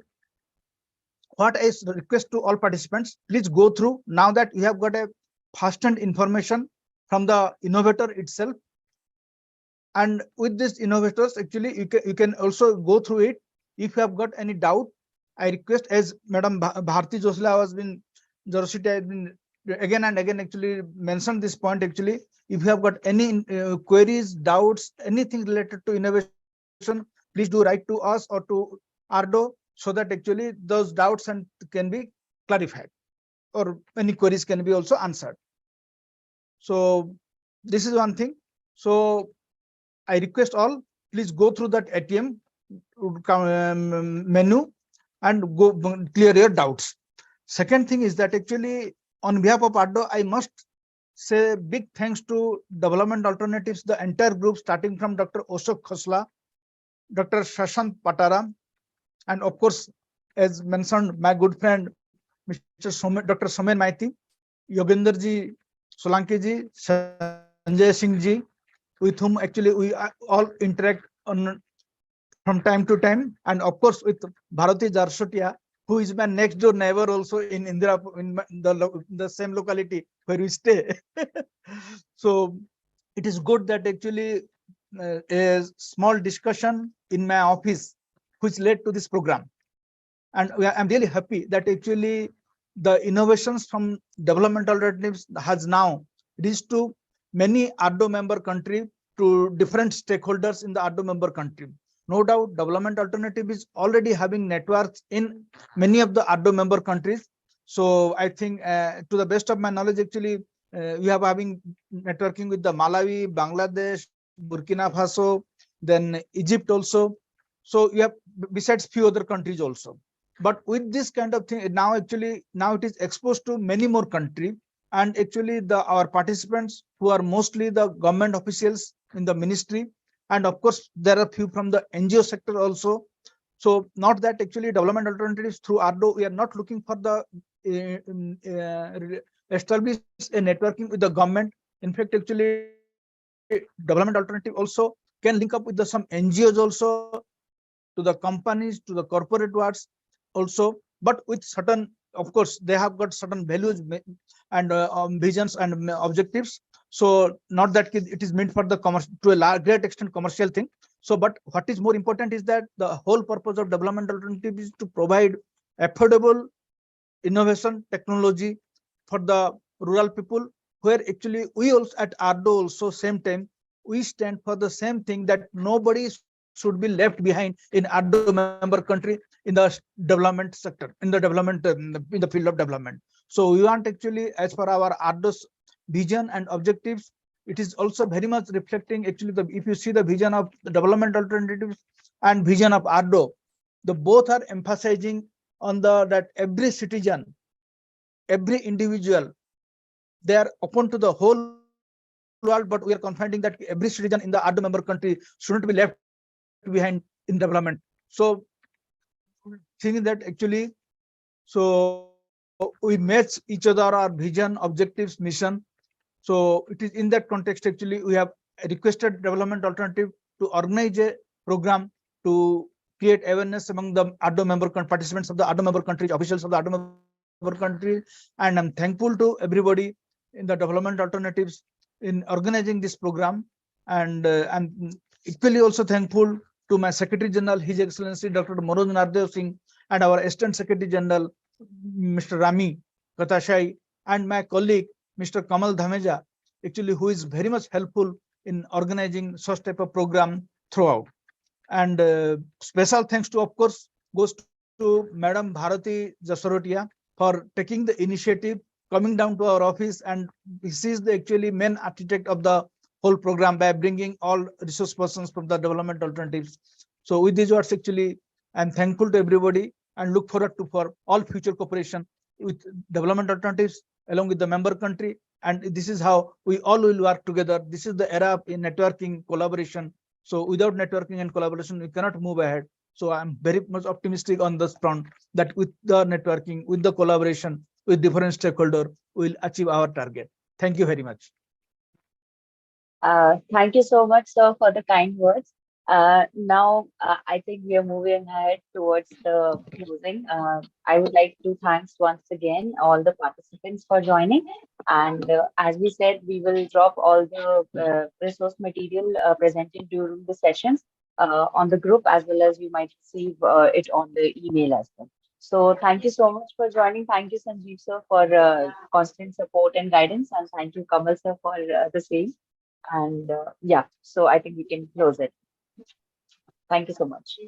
what I request to all participants, please go through now that you have got a first-hand information from the innovator itself. And with these innovators, actually, you can also go through it. If you have got any doubt, I request, as Madam Bharti Josla has been, Jorosity has been again and again actually mentioned this point. Actually, if you have got any queries, doubts, anything related to innovation, please do write to us or to AARDO, so that actually those doubts and can be clarified, or any queries can be also answered. So this is one thing. So I request all, please go through that ATM menu and go clear your doubts. Second thing is that actually, on behalf of AARDO, I must say big thanks to Development Alternatives, the entire group, starting from Dr. Ashok Khosla, Dr. Shashant Patara, and of course, as mentioned, my good friend, Dr. Somen Maiti, Yoginder ji, Solanki ji, Sanjay Singh ji, with whom actually we all interact on from time to time, and of course with Bharati Jarsotia, who is my next door neighbor also in Indira, in the same locality where we stay. So it is good that actually a small discussion in my office which led to this program. And I'm really happy that actually the innovations from development alternatives has now reached to many AARDO member country, to different stakeholders in the AARDO member country. No doubt, development alternative is already having networks in many of the AARDO member countries. So I think, to the best of my knowledge, actually, we have having networking with the Malawi, Bangladesh, Burkina Faso, then Egypt also. So we have, besides few other countries also. But with this kind of thing, now actually, now it is exposed to many more countries. And actually our participants, who are mostly the government officials in the ministry, and of course there are few from the NGO sector also. So not that actually development alternatives through AARDO, we are not looking for the establish a networking with the government. In fact, actually development alternative also can link up with the some NGOs also, to the companies, to the corporate worlds also, but with certain, of course, they have got certain values and visions and objectives. So not that it is meant for the commercial, to a great extent, commercial thing. So, but what is more important is that the whole purpose of development alternative is to provide affordable innovation technology for the rural people, where actually we also at AARDO also same time we stand for the same thing, that nobody should be left behind in AARDO member country in the development sector, in the development in the field of development. So we want actually, as for our AARDO's vision and objectives, it is also very much reflecting actually if you see the vision of the development alternatives and vision of AARDO, the both are emphasizing on that every citizen, every individual, they are open to the whole world, but we are confiding that every citizen in the AARDO member country shouldn't be left behind in development. So thinking that actually, so we match each other, our vision, objectives, mission. So it is in that context actually we have requested development alternative to organize a program to create awareness among the AARDO member participants of the AARDO member countries, officials of the AARDO member country. And I'm thankful to everybody in the development alternatives in organizing this program. And I'm equally also thankful to my Secretary General, His Excellency Dr. Manoj Nardev Singh, and our Assistant Secretary General, Mr. Rami Katashai, and my colleague, Mr. Kamal Dhameja, actually, who is very much helpful in organizing such type of program throughout. And special thanks to, of course, goes to Madam Bharati Jasorotia for taking the initiative, coming down to our office, and she is the actually main architect of the whole program by bringing all resource persons from the development alternatives. So with these words, actually, I'm thankful to everybody and look forward to for all future cooperation with development alternatives along with the member country. And this is how we all will work together. This is the era in networking, collaboration. So without networking and collaboration, we cannot move ahead. So I'm very much optimistic on this front that with the networking, with the collaboration, with different stakeholders, we'll achieve our target. Thank you very much. Thank you so much, sir, for the kind words. Now, I think we are moving ahead towards the closing. I would like to thanks once again all the participants for joining. And as we said, we will drop all the resource material presented during the sessions on the group, as well as you might receive it on the email as well. So thank you so much for joining. Thank you, Sanjeev sir, for constant support and guidance. And thank you, Kamal sir, for the same. And yeah, so I think we can close it. Thank you so much.